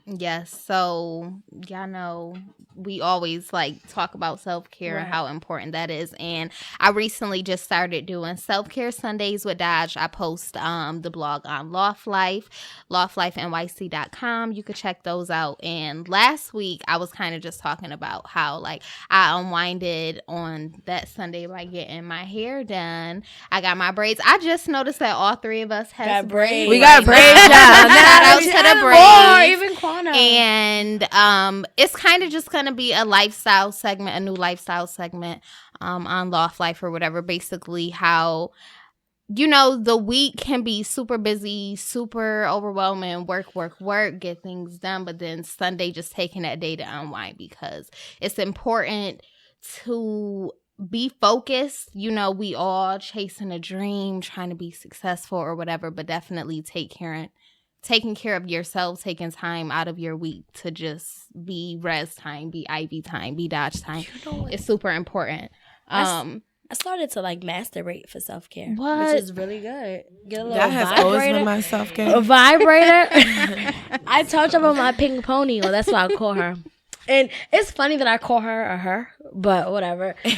Yes, so y'all know we always like talk about self-care and how important that is, and I recently just started doing self-care Sundays with Daaj. I post the blog on Loft Life, loftlifenyc.com. You could check those out. And last week I was kind of just talking about how like I unwinded on that Sunday by getting my hair done. I got my braids. I just noticed that all three of us have Got braids. We got braids now. now. Shout out to the braids. Even Quana. And it's kind of just going to be a lifestyle segment, a new lifestyle segment on Loft Life or whatever. Basically how, you know, the week can be super busy, super overwhelming, work, get things done. But then Sunday just taking that day to unwind because it's important to be focused. You know, we all chasing a dream, trying to be successful or whatever, but definitely taking care of yourself, taking time out of your week to just be res time, be Ivy time, be Daaj time. It's super important. I started to like masturbate for self-care, What? which is really good. Get a little That has always been vibrator. my self-care. A vibrator. I touch up on my pink pony. Well, that's what I call her. And it's funny that I call her a her, but whatever. Cause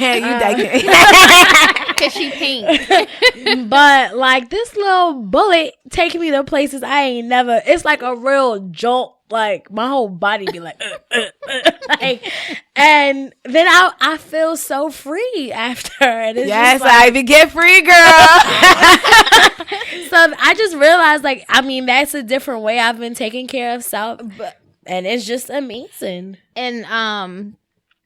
she pink. But like this little bullet taking me to places I ain't never. It's like a real jolt. Like my whole body be like, like, and then I feel so free after. And it's Yes, just like, Ivy, get free, girl. so I just realized, like, I mean, that's a different way I've been taking care of self, and it's just amazing. And I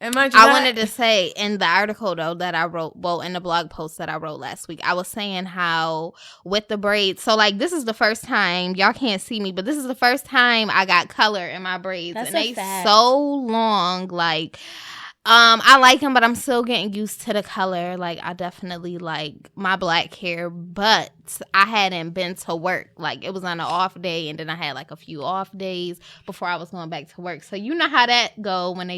I wanted to say in the article though that I wrote, well, in the blog post that I wrote last week, I was saying how with the braids, so like this is the first time, y'all can't see me, but this is the first time I got color in my braids. That's and a they fact. so long, like I like them, but I'm still getting used to the color. Like I definitely like my black hair, but I hadn't been to work. Like it was on an off day, and then I had like a few off days before I was going back to work. So you know how that go when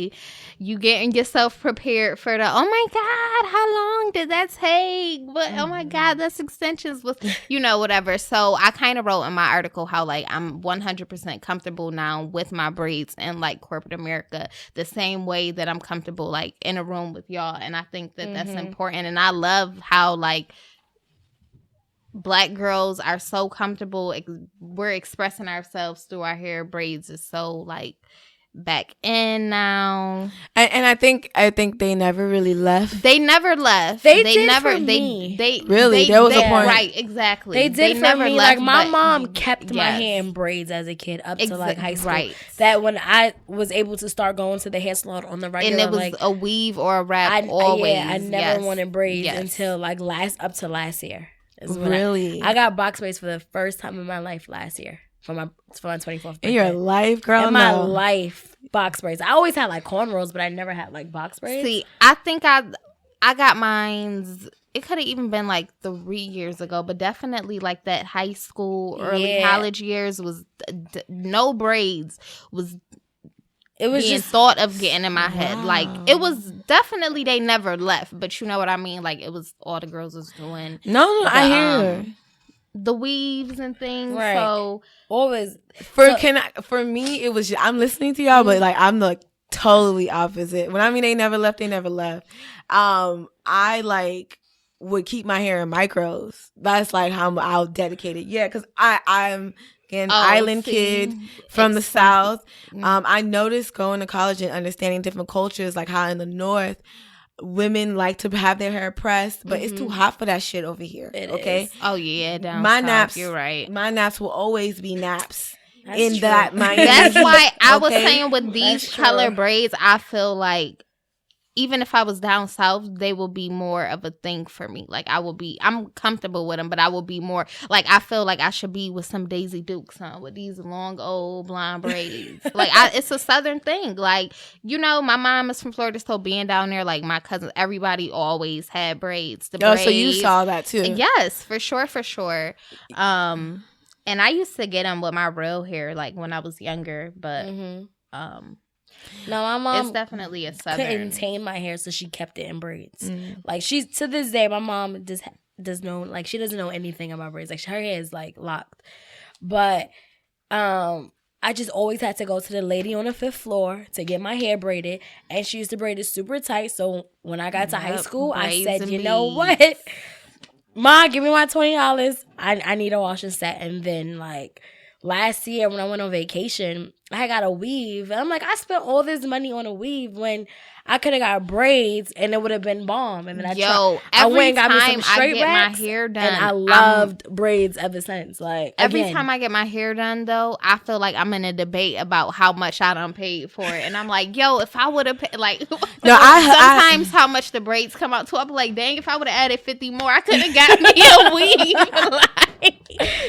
you getting yourself prepared for the, oh my God, how long did that take? But oh my God, that's extensions with, whatever. So I kind of wrote in my article how like I'm 100% comfortable now with my braids in like corporate America, the same way that I'm comfortable like in a room with y'all. And I think that that's important. And I love how like Black girls are so comfortable. We're expressing ourselves through our hair. Braids is so like back in now. And I think they never really left. They never left. They They did never. for me. They Really? There was a point. Right. Exactly. They did for never me. left, Like my but- mom kept my Yes. hair in braids as a kid up to like high school. Right. That when I was able to start going to the hair salon on the regular, And it was like, a weave or a wrap always. I never wanted braids Yes. until like last year. is when Really? I got box braids for the first time in my life last year for my 24th birthday. In your life, girl? In my No. life, box braids. I always had like cornrows, but I never had like box braids. See, I think I got mine's. It could have even been like 3 years ago, but definitely like that high school, early college years was no braids was. It was being just thought of getting in my head. Wow. Like it was definitely they never left, but you know what I mean. Like it was all the girls was doing. No, I hear. The weaves and things. Right. So always For me, it was. I'm listening to y'all, but like I'm the totally opposite. When I mean they never left, they never left. I like would keep my hair in micros. That's like how dedicated. Yeah, because I'm an island kid from the South. I noticed going to college and understanding different cultures, like how in the North, women like to have their hair pressed, but it's too hot for that shit over here. It okay? is. oh yeah, down My south, naps, you're right. My naps will always be naps. That's in true. that Miami. That's why I was Okay? saying with these That's color true. braids, I feel like even if I was down south, they will be more of a thing for me. Like I'm comfortable with them, but I will be more like I feel like I should be with some Daisy Dukes on with these long old blonde braids. Like it's a Southern thing. Like my mom is from Florida, so being down there, like my cousins, everybody always had braids. Oh, so you saw that too? Yes, for sure. And I used to get them with my real hair, like when I was younger, but No, my mom it's definitely a Southern. couldn't tame my hair, so she kept it in braids. Like she's to this day, my mom does know, like she doesn't know anything about braids. Like her hair is like locked, but I just always had to go to the lady on the 5th floor to get my hair braided, and she used to braid it super tight. So when I got to high school, I braids said, and you know beads. what, Ma, give me my $20. I need a washing set. And then like last year when I went on vacation, I got a weave. And I'm like, I spent all this money on a weave when I could have got braids and it would have been bomb. And then I every went and got me time some straight I get racks, my hair done, and I loved braids ever since. Like every again, time I get my hair done, though, I feel like I'm in a debate about how much I done paid for it, and I'm like, yo, if I would have paid, like, sometimes how much the braids come out to, I'm like, dang, if I would have added 50 more, I could have got me a weave. Like,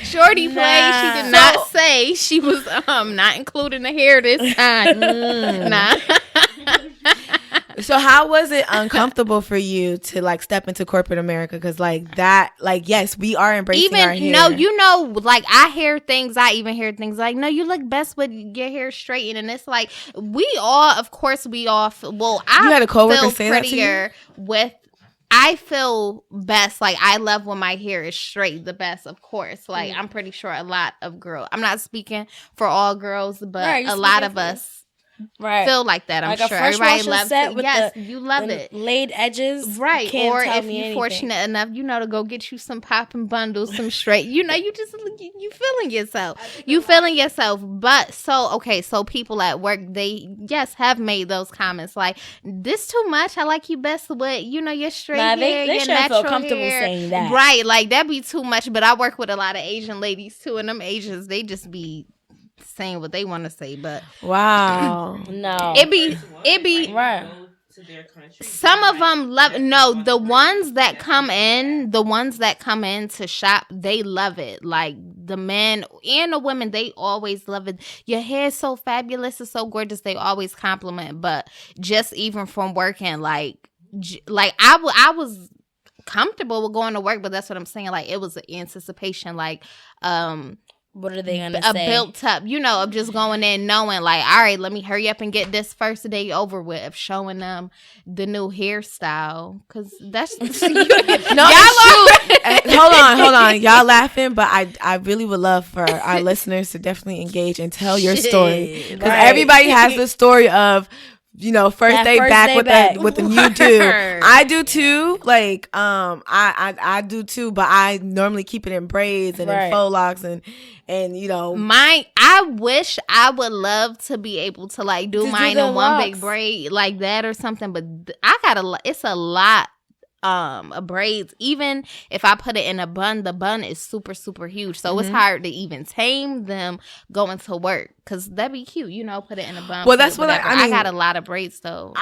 Shorty played. She did not say she was not including the hair this time. Nah. So how was it uncomfortable for you to like step into corporate America? Because like that, like yes, we are embracing our hair. Like I hear things. I even hear things like, "No, you look best with your hair straightened," and it's like I You had a coworker feel say that to you? prettier with I feel best. Like, I love when my hair is straight the best, of course. Like, I'm pretty sure a lot of girls, I'm not speaking for all girls, but a lot of us feel like that. I'm like sure everybody loves it. Yes, you love it. Laid edges. Right. Or if you're fortunate enough, to go get you some popping bundles, some straight, you just, you feeling yourself. You feeling yourself. But so people at work, they, have made those comments like, this too much. I like you best with, your straight hair, they your natural feel comfortable hair. saying that. Right. Like, that'd be too much. But I work with a lot of Asian ladies too. And them Asians, they just be saying what they want to say, but wow, no, it be right. Some of them love the ones that come in to shop, they love it. Like the men and the women, they always love it. Your hair is so fabulous, it's so gorgeous. They always compliment. But just even from working, like I was comfortable with going to work, but that's what I'm saying. Like, it was an anticipation, like what are they gonna say? A built up, of just going in knowing, like, all right, let me hurry up and get this first day over with, of showing them the new hairstyle, because that's no, hold on, y'all laughing, but I really would love for our listeners to definitely engage and tell your story, because everybody has the story of first day back with the new dude. I do too. Like, I do too, but I normally keep it in braids and in faux locks and mine. I wish I would love to be able to like do mine in one big braid like that or something, but it's a lot of braids. Even if I put it in a bun, the bun is super, super huge. So it's hard to even tame them going to work, because that'd be cute, put it in a bun. Well, that's what I mean. I got a lot of braids though.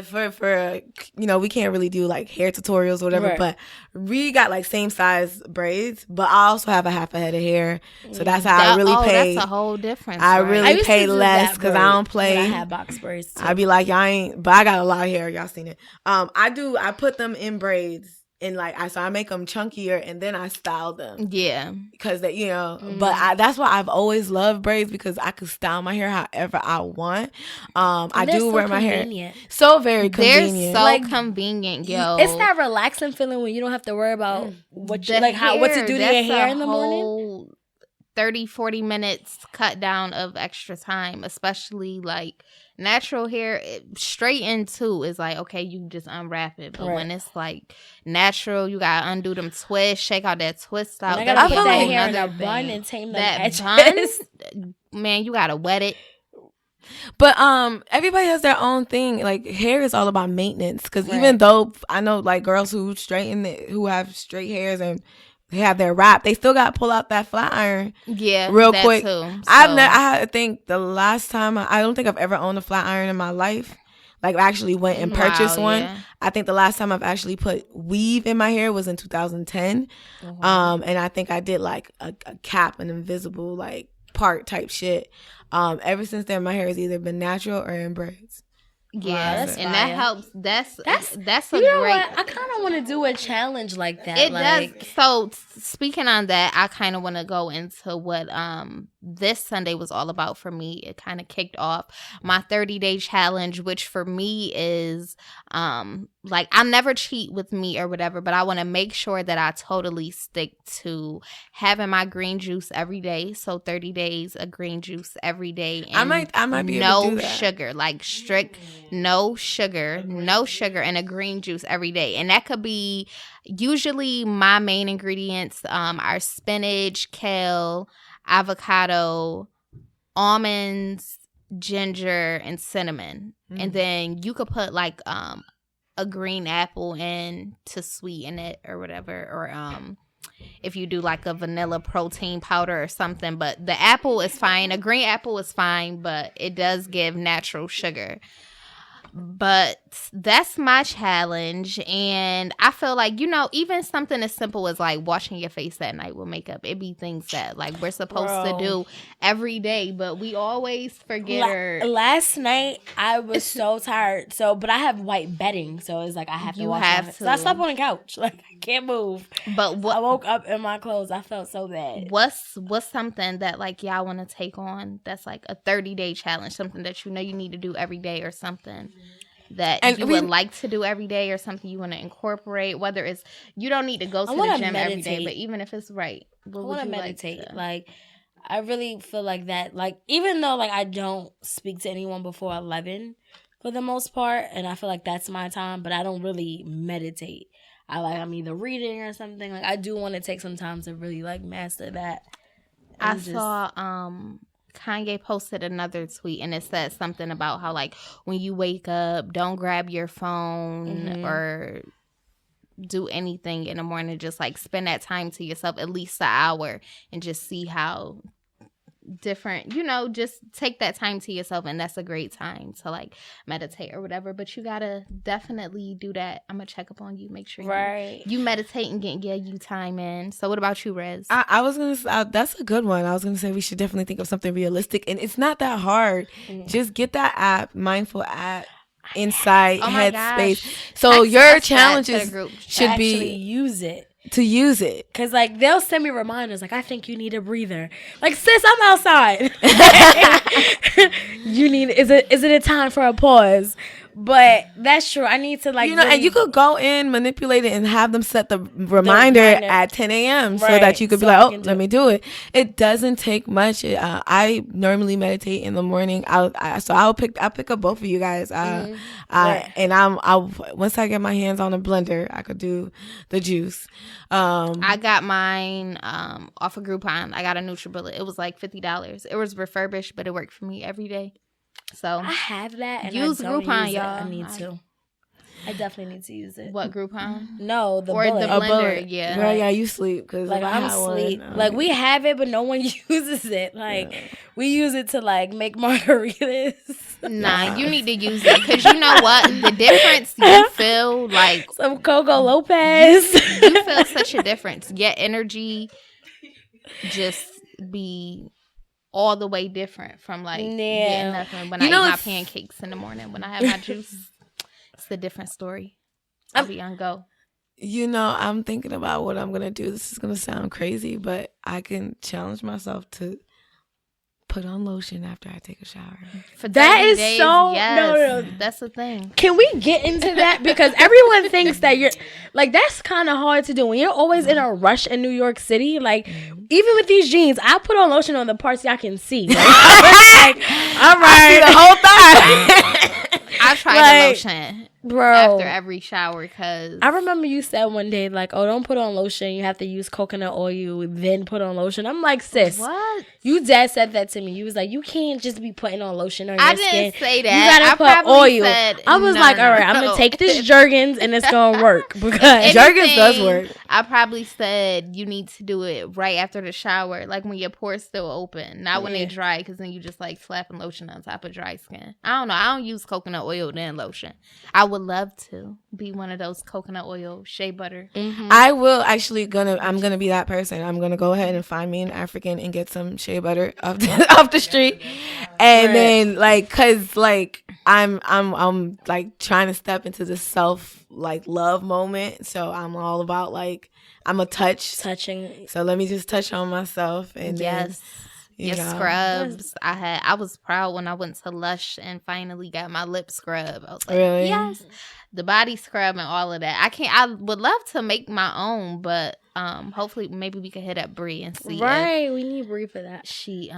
For we can't really do like hair tutorials or whatever, but we got like same size braids, but I also have a half a head of hair. So that's how I really pay. That's a whole difference. I really pay less because I don't play. I have box braids too. I'd be like, y'all ain't, but I got a lot of hair. Y'all seen it. I put them in braids, and I make them chunkier, and then I style them. Yeah, because they, but that's why I've always loved braids, because I could style my hair however I want. I do wear my hair so very convenient. They're so convenient, yo. It's that relaxing feeling when you don't have to worry about what to do to your hair in the morning. 30-40 minutes cut down of extra time, especially like natural hair. Straight into is like, okay, you just unwrap it, but when it's like natural, you gotta undo them twists, shake out that twist out. I gotta put that hair in a bun and tame that bun. Man, you gotta wet it. But everybody has their own thing. Like, hair is all about maintenance, because even though I know like girls who have straight hairs and they have their wrap, they still got to pull out that flat iron real quick. Too, so. I think the last time, I don't think I've ever owned a flat iron in my life. Like, I actually went and purchased one. Yeah. I think the last time I've actually put weave in my hair was in 2010. And I think I did like a cap, an invisible like part type shit. Ever since then, my hair has either been natural or in braids. Yeah, and that helps. That's a great. What? I kind of want to do a challenge like that. It does. So speaking on that, I kind of want to go into what this Sunday was all about for me. It kind of kicked off my 30-day challenge, which for me is like, I never cheat with meat or whatever, but I want to make sure that I totally stick to having my green juice every day. So 30 days of green juice every day. And I might be able to do that. Sugar, like strict no sugar and a green juice every day. And that could be usually my main ingredients are spinach, kale, avocado, almonds, ginger, and cinnamon. And then you could put like a green apple in to sweeten it or whatever, or if you do like a vanilla protein powder or something. But the apple is fine. A green apple is fine, but it does give natural sugar. But that's my challenge. And I feel like, even something as simple as like washing your face at night with makeup, it be things that like we're supposed to do every day, but we always forget. Last night I was so tired. But I have white bedding, so it's like I have to wash my face. So I slept on the couch. Like, I can't move. But I woke up in my clothes. I felt so bad. What's something that like y'all want to take on that's like a 30-day challenge, something that you need to do every day or something? that you would like to do every day, or something you want to incorporate? Whether it's, you don't need to go to the gym every day, but even if it's right, what would you meditate? Like, I really feel like that. Like, even though like I don't speak to anyone before 11 for the most part, and I feel like that's my time, but I don't really meditate. I'm either reading or something. Like, I do want to take some time to really like master that. I saw Kanye posted another tweet, and it said something about how, like, when you wake up, don't grab your phone or do anything in the morning. Just like spend that time to yourself, at least an hour, and just see how different, just take that time to yourself. And that's a great time to like meditate or whatever, but you gotta definitely do that. I'm gonna check up on you, make sure you meditate and get you time in. So what about you, Rez? I was gonna say, that's a good one. I was gonna say we should definitely think of something realistic, and it's not that hard. Just get that app, mindful app, inside Headspace. So your challenges should be use it. To use it. Because, like, they'll send me reminders, like, I think you need a breather. Like, sis, I'm outside. Is it a time for a pause? But that's true. I need to, like, and you could go in, manipulate it, and have them set the reminder at 10 a.m. so that you could be like, let me do it. It doesn't take much. I normally meditate in the morning. I'll pick up both of you guys. And I'll once I get my hands on a blender, I could do the juice. I got mine off of Groupon. I got a NutriBullet. It was like $50. It was refurbished, but it worked for me every day. So I have that, and use Groupon, y'all. I need to. I definitely need to use it. What, Groupon? No, the or bullet. the blender. Bullet. Yeah, girl, yeah, you sleep because like I'm asleep. Like we have it, but no one uses it. Like we use it to like make margaritas. Nah, you need to use it because you know what? The difference you feel, like some Coco Lopez. You feel such a difference. Your energy just be all the way different from like getting nothing. When I eat my pancakes in the morning, when I have my juice, it's a different story. I'll be on go. I'm thinking about what I'm gonna do. This is gonna sound crazy, but I can challenge myself to put on lotion after I take a shower. For that is days, so no. That's the thing. Can we get into that? Because everyone thinks that you're like, that's kind of hard to do when you're always in a rush in New York City. Like even with these jeans, I put on lotion on the parts y'all can see. Like, all right, the whole thing. I try the lotion, bro, after every shower because I remember you said one day like, "Oh, don't put on lotion. You have to use coconut oil, then put on lotion." I'm like, sis, what? You dad said that to me. You was like, you can't just be putting on lotion on your skin. I didn't say that. You gotta put oil. I was like, all right, I'm gonna take this Jergens and it's gonna work because Jergens does work. I probably said you need to do it right after the shower, like when your pores still open, not when they dry, because then you just like slapping lotion on top of dry skin. I don't know. I don't use coconut oil then lotion. I would love to be one of those coconut oil shea butter. Mm-hmm. I will actually I'm gonna be that person. I'm gonna go ahead and find me an African and get some shea butter off the street, and then like, cause like I'm like trying to step into the self like love moment. So I'm all about like I'm a touching. So let me just touch on myself and yes. Your scrubs. I was proud when I went to Lush and finally got my lip scrub. I was like, really? Yes. The body scrub and all of that. I would love to make my own, but hopefully maybe we could hit up Bree and see. Right, we need Bree for that. She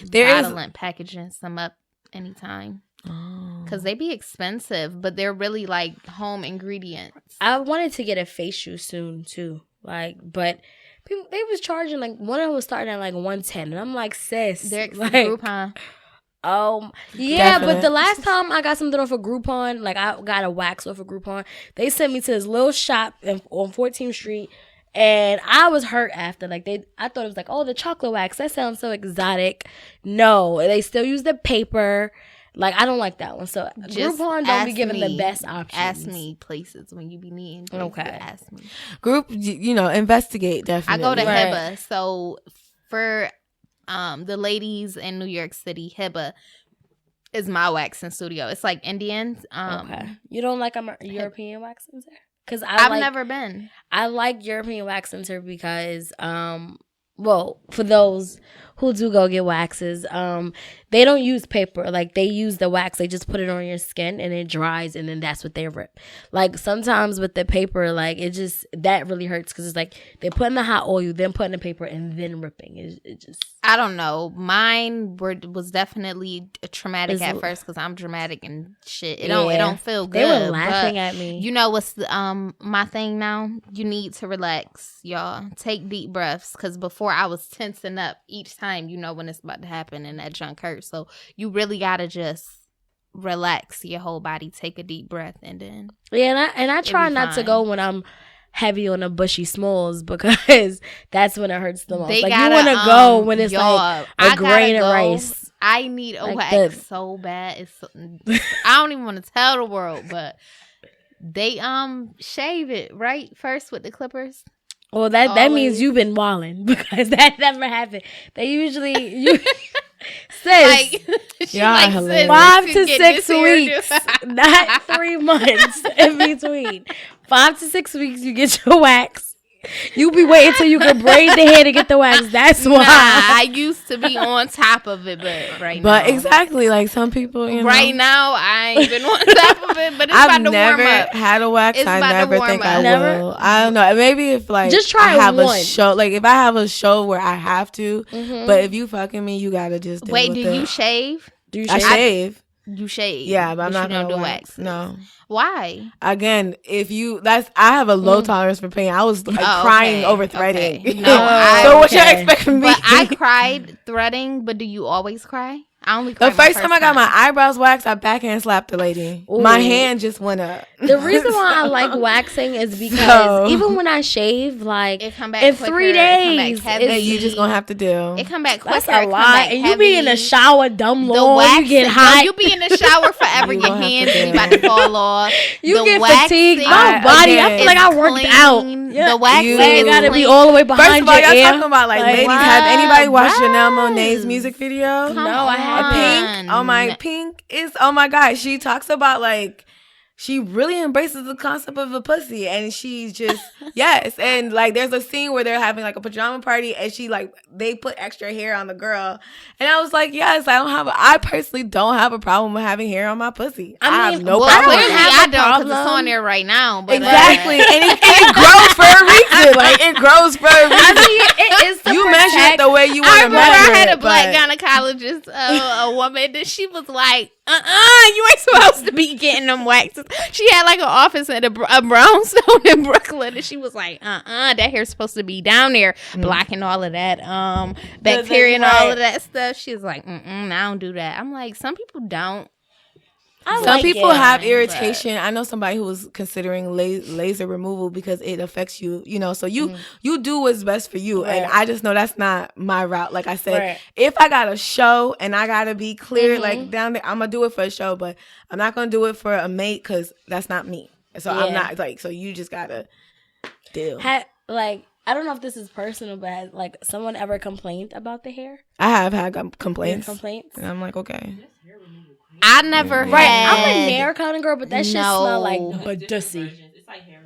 there bottling, packaging some up anytime. Because they be expensive, but they're really like home ingredients. I wanted to get a face shoe soon too. Like, but people, they was charging like one of them was starting at like $110, and I'm like, sis, they're like, Groupon. Oh yeah, Definite. but the last time I got something off of Groupon, like I got a wax off of Groupon, they sent me to this little shop on 14th Street, and I was hurt after. Like I thought it was like, oh, the chocolate wax, that sounds so exotic. No, they still use the paper. Like I don't like that one. So just Groupon don't be giving the best options. Ask me places when you be needing. Okay, ask me. Investigate definitely. I go to Hiba, so for the ladies in New York City, Hiba is my waxing studio. It's like Indians. Okay. You don't like a European waxing center? Because I've never been. I like European waxing center because, well, for those who do go get waxes, they don't use paper. Like, they use the wax. They just put it on your skin and it dries, and then that's what they rip. Like, sometimes with the paper, like, it just, that really hurts because it's like they put in the hot oil, then put in the paper, and then ripping. It just... I don't know. Mine was definitely traumatic at first because I'm dramatic and shit. It don't feel good. They were laughing at me. You know what's my thing now? You need to relax, y'all. Take deep breaths because before I was tensing up each time, you know when it's about to happen and that junk hurts. So you really gotta just relax your whole body. Take a deep breath and then I try not to go when I'm heavy on the bushy smalls because that's when it hurts the most. Like, you want to go when it's like a grain of rice. I need a wax so bad. I don't even want to tell the world, but they shave it right first with the clippers. Well, that means you've been walling because that never happened. They usually sis, like 5 to 6 weeks, not 3 months in between. 5 to 6 weeks, you get your wax. You be waiting till you can braid the hair to get the wax. That's why. I used to be on top of it, but exactly, like some people, right now, I ain't been on top of it, but it's about to warm up. I've never had a wax. I never think I will. I don't know. Maybe if like just try I have one. a show, like if I have a show where I have to, but if you fucking me, you gotta just deal with you shave? I shave. You shave. Yeah, but I'm not gonna do wax. No. Why? Again, I have a low tolerance for pain. I was like crying over threading. Okay. No, so what you expect from me? But I cried threading. But do you always cry? I only cried the first time I got my eyebrows waxed, I backhand slapped the lady. Ooh. My hand just went up. The reason why I like waxing is because even when I shave, like it come back in quicker, 3 days, you just gonna have to do. It come back quicker. That's a lot. And you be in the shower, dumb long. You get hot. No, you be in the shower forever. Your hands be about to fall off. You get fatigued. My body, I feel like I worked out. The waxing gotta be all the way behind your ear. First of all, y'all talking about like ladies. Have anybody watched Janelle Monáe's music video? No, I haven't. Pink. Oh my, Pink is, oh my God. She talks about like, she really embraces the concept of a pussy, and she just, yes. And like, there's a scene where they're having like a pajama party, and she like, they put extra hair on the girl. And I was like, yes, I personally don't have a problem with having hair on my pussy. I have no problem. I don't, because it's on there right now. But exactly. And it grows for a reason. Like, it grows for a reason. I mean, it is to you protect. measure it the way you want to measure it. I had a black gynecologist, a woman, that she was like, you ain't supposed to be getting them waxes. She had like an office at a brownstone in Brooklyn, and she was like, that hair's supposed to be down there blocking all of that bacteria and all of that stuff. She was like, I don't do that. I'm like, some people don't. Some people have irritation. I know somebody who was considering laser removal because it affects you, so you do what's best for you. Right. And I just know that's not my route. Like I said, if I got a show and I got to be clear, like down there, I'm going to do it for a show, but I'm not going to do it for a mate because that's not me. So I'm not like, so you just got to deal. Like, I don't know if this is personal, but has like someone ever complained about the hair? I have had complaints. And I'm like, okay. I never had. I'm a nair kind of girl, but that shit smell like badussy.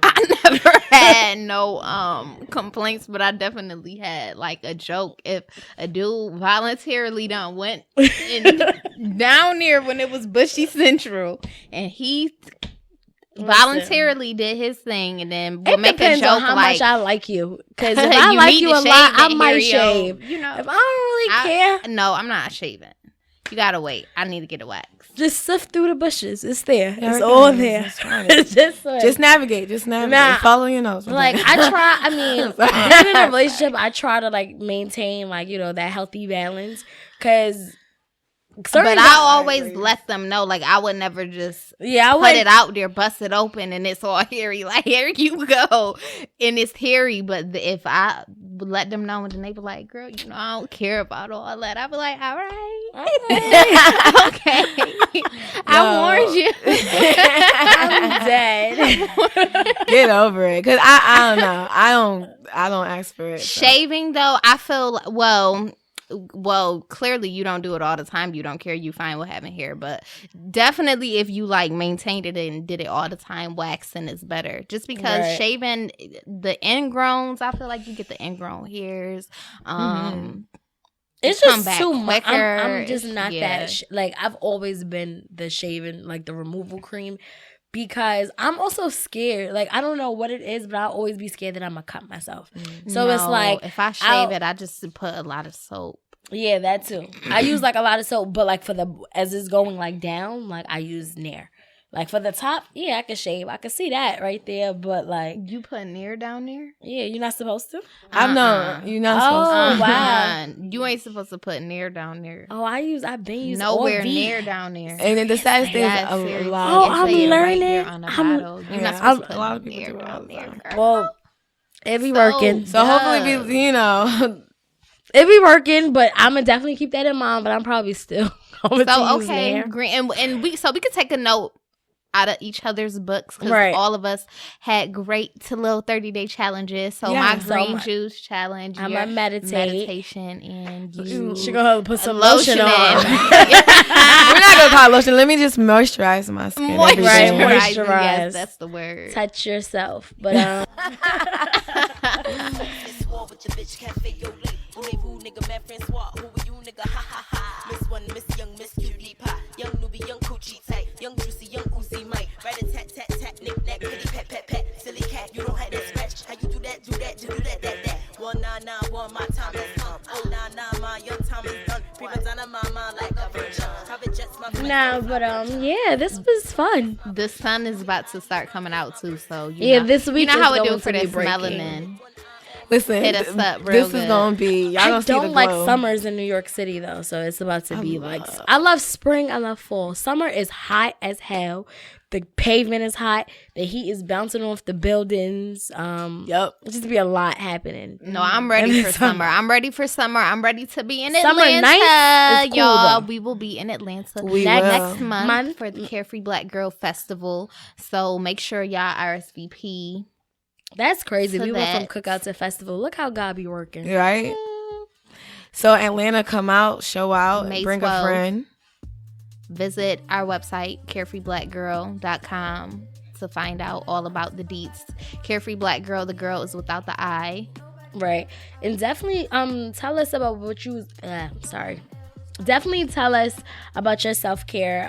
I never had no complaints, but I definitely had like a joke if a dude voluntarily went down there when it was Bushy Central, and he voluntarily did his thing, and then we'll make a joke on how much I like you. Because if I like you a lot, I might shave. If I don't really care, no, I'm not shaving. You gotta wait. I need to get a wax. Just sift through the bushes. It's there. It's all there. Just navigate. Nah, follow your nose. Like, being in a relationship, I try to like maintain like, that healthy balance. Because but I always let them know, like, I would never just put it out there, bust it open, and it's all hairy. Like, here you go. And it's hairy, but if I let them know, and then they be like, girl, I don't care about all that. I be like, all right. Okay. I warned you. I'm dead. Get over it. Because I don't know. I don't ask for it. So. Shaving, though, I feel, well, clearly you don't do it all the time. You don't care. You fine with having hair. But definitely if you like maintained it and did it all the time, waxing is better. Just because shaving the ingrowns, I feel like you get the ingrown hairs. It's come just back too much. quicker. I'm just not Yeah. that. Like, I've always been the shaving, like the removal cream, because I'm also scared. Like, I don't know what it is, but I'll always be scared that I'm gonna cut myself. So it's No, like, if I shave it, I just put a lot of soap. yeah, that too. I use like a lot of soap, but like for the as it's going like down, like I use Nair. Like for the top, yeah, I can shave. I can see that right there, but like, You put Nair down there? yeah, you're not supposed to. I've known you're not supposed to. Wow. You ain't supposed to put Nair down there. Oh, I've been using Nowhere Orvie. near down there. And then the saddest thing Yes, is a seriously. lot. Oh, It I'm say it right learning. there on the bottle. You're Yeah, not supposed to put a lot of people Nair do it all down the there, time. girl. Well, it be working. So hopefully, you know, It be working, but I'm gonna definitely keep that in mind. But I'm probably still going to So use okay, Nair. green, and we could take a note out of each other's books because Right. all of us had great to little 30-day challenges. So Yeah. my So green my- juice challenge, I'm your gonna meditation, and you She gonna put some lotion lotion on. we're not gonna call it lotion. Let me just moisturize my skin. every day. Moisturize. Yes, that's the word. Touch yourself, but This war with your bitch cafe yo late. Voulez-vous nigga man Francois? Who are you nigga? Ha ha ha. Miss one, Miss Young, Miss Cutie Pie. Young Newbie, young Coochie tight. Young Juicy, young Uzi Mike. Right a tat tat tat, knick knack, kitty pat pat pat. Silly cat, you don't have that scratch. How you do that, do that, do that, that. 1991, my time has come. 099, my young time is done. Prima donna, my mind like a virgin. Private jets, my nah, but yeah, this was fun. The sun is about to start coming out too, so Yeah, know, this week you know how is we do going for to be this breaking. melanin. Listen, Hit us up real this good. is gonna be. Y'all I gonna see the don't like glow. summers in New York City though, so it's about to be I love spring. I love fall. Summer is hot as hell. The pavement is hot. The heat is bouncing off the buildings. Yep. It's just be a lot happening. No, I'm ready And for it's summer. I'm ready for summer. I'm ready to be in Summer Atlanta, nights is cool, y'all. though. We will be in Atlanta We next will. month for the Carefree Black Girl Festival. So make sure y'all RSVP. That's crazy. So We went from that- cookout to festival. Look how God be working. Right. So Atlanta, come out, show out, May bring 12th. a friend. Visit our website, carefreeblackgirl.com, to find out all about the deets. Carefree Black Girl, the girl is without the I. Right. And definitely tell us about what you definitely tell us about your self-care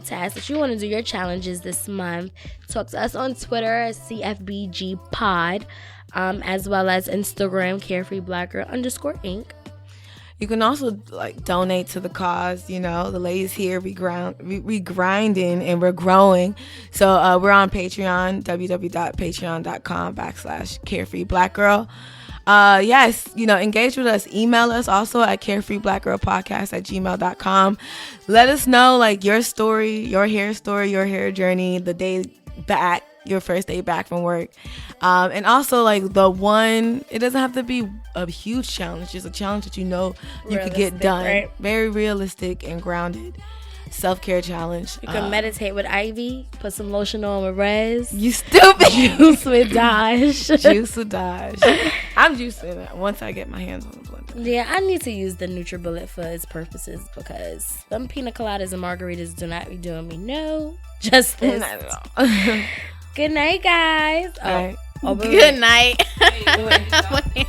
tasks that you want to do, your challenges this month. Talk to us on Twitter at CFBGPod, as well as Instagram, CareFreeBlackGirl_Inc. You can also donate to the cause. You know, the ladies here, we grinding and we're growing. So we're on Patreon, www.patreon.com/CareFreeBlackGirl. Yes, engage with us. Email us also at carefreeblackgirlpodcast@gmail.com. Let us know your story, your hair journey, the day back, your first day back from work. And also the one, it doesn't have to be a huge challenge, just a challenge that you could get done. Right? Very realistic and grounded. Self-care challenge. You can meditate with Ivy, put some lotion on with Rez. You stupid. Juice with Daaj. Juice with Daaj. I'm juicing it once I get my hands on the blender. Yeah, I need to use the NutriBullet for its purposes because them pina coladas and margaritas do not be doing me no justice. Not at all. Good night, guys. All right. Good night. Wait.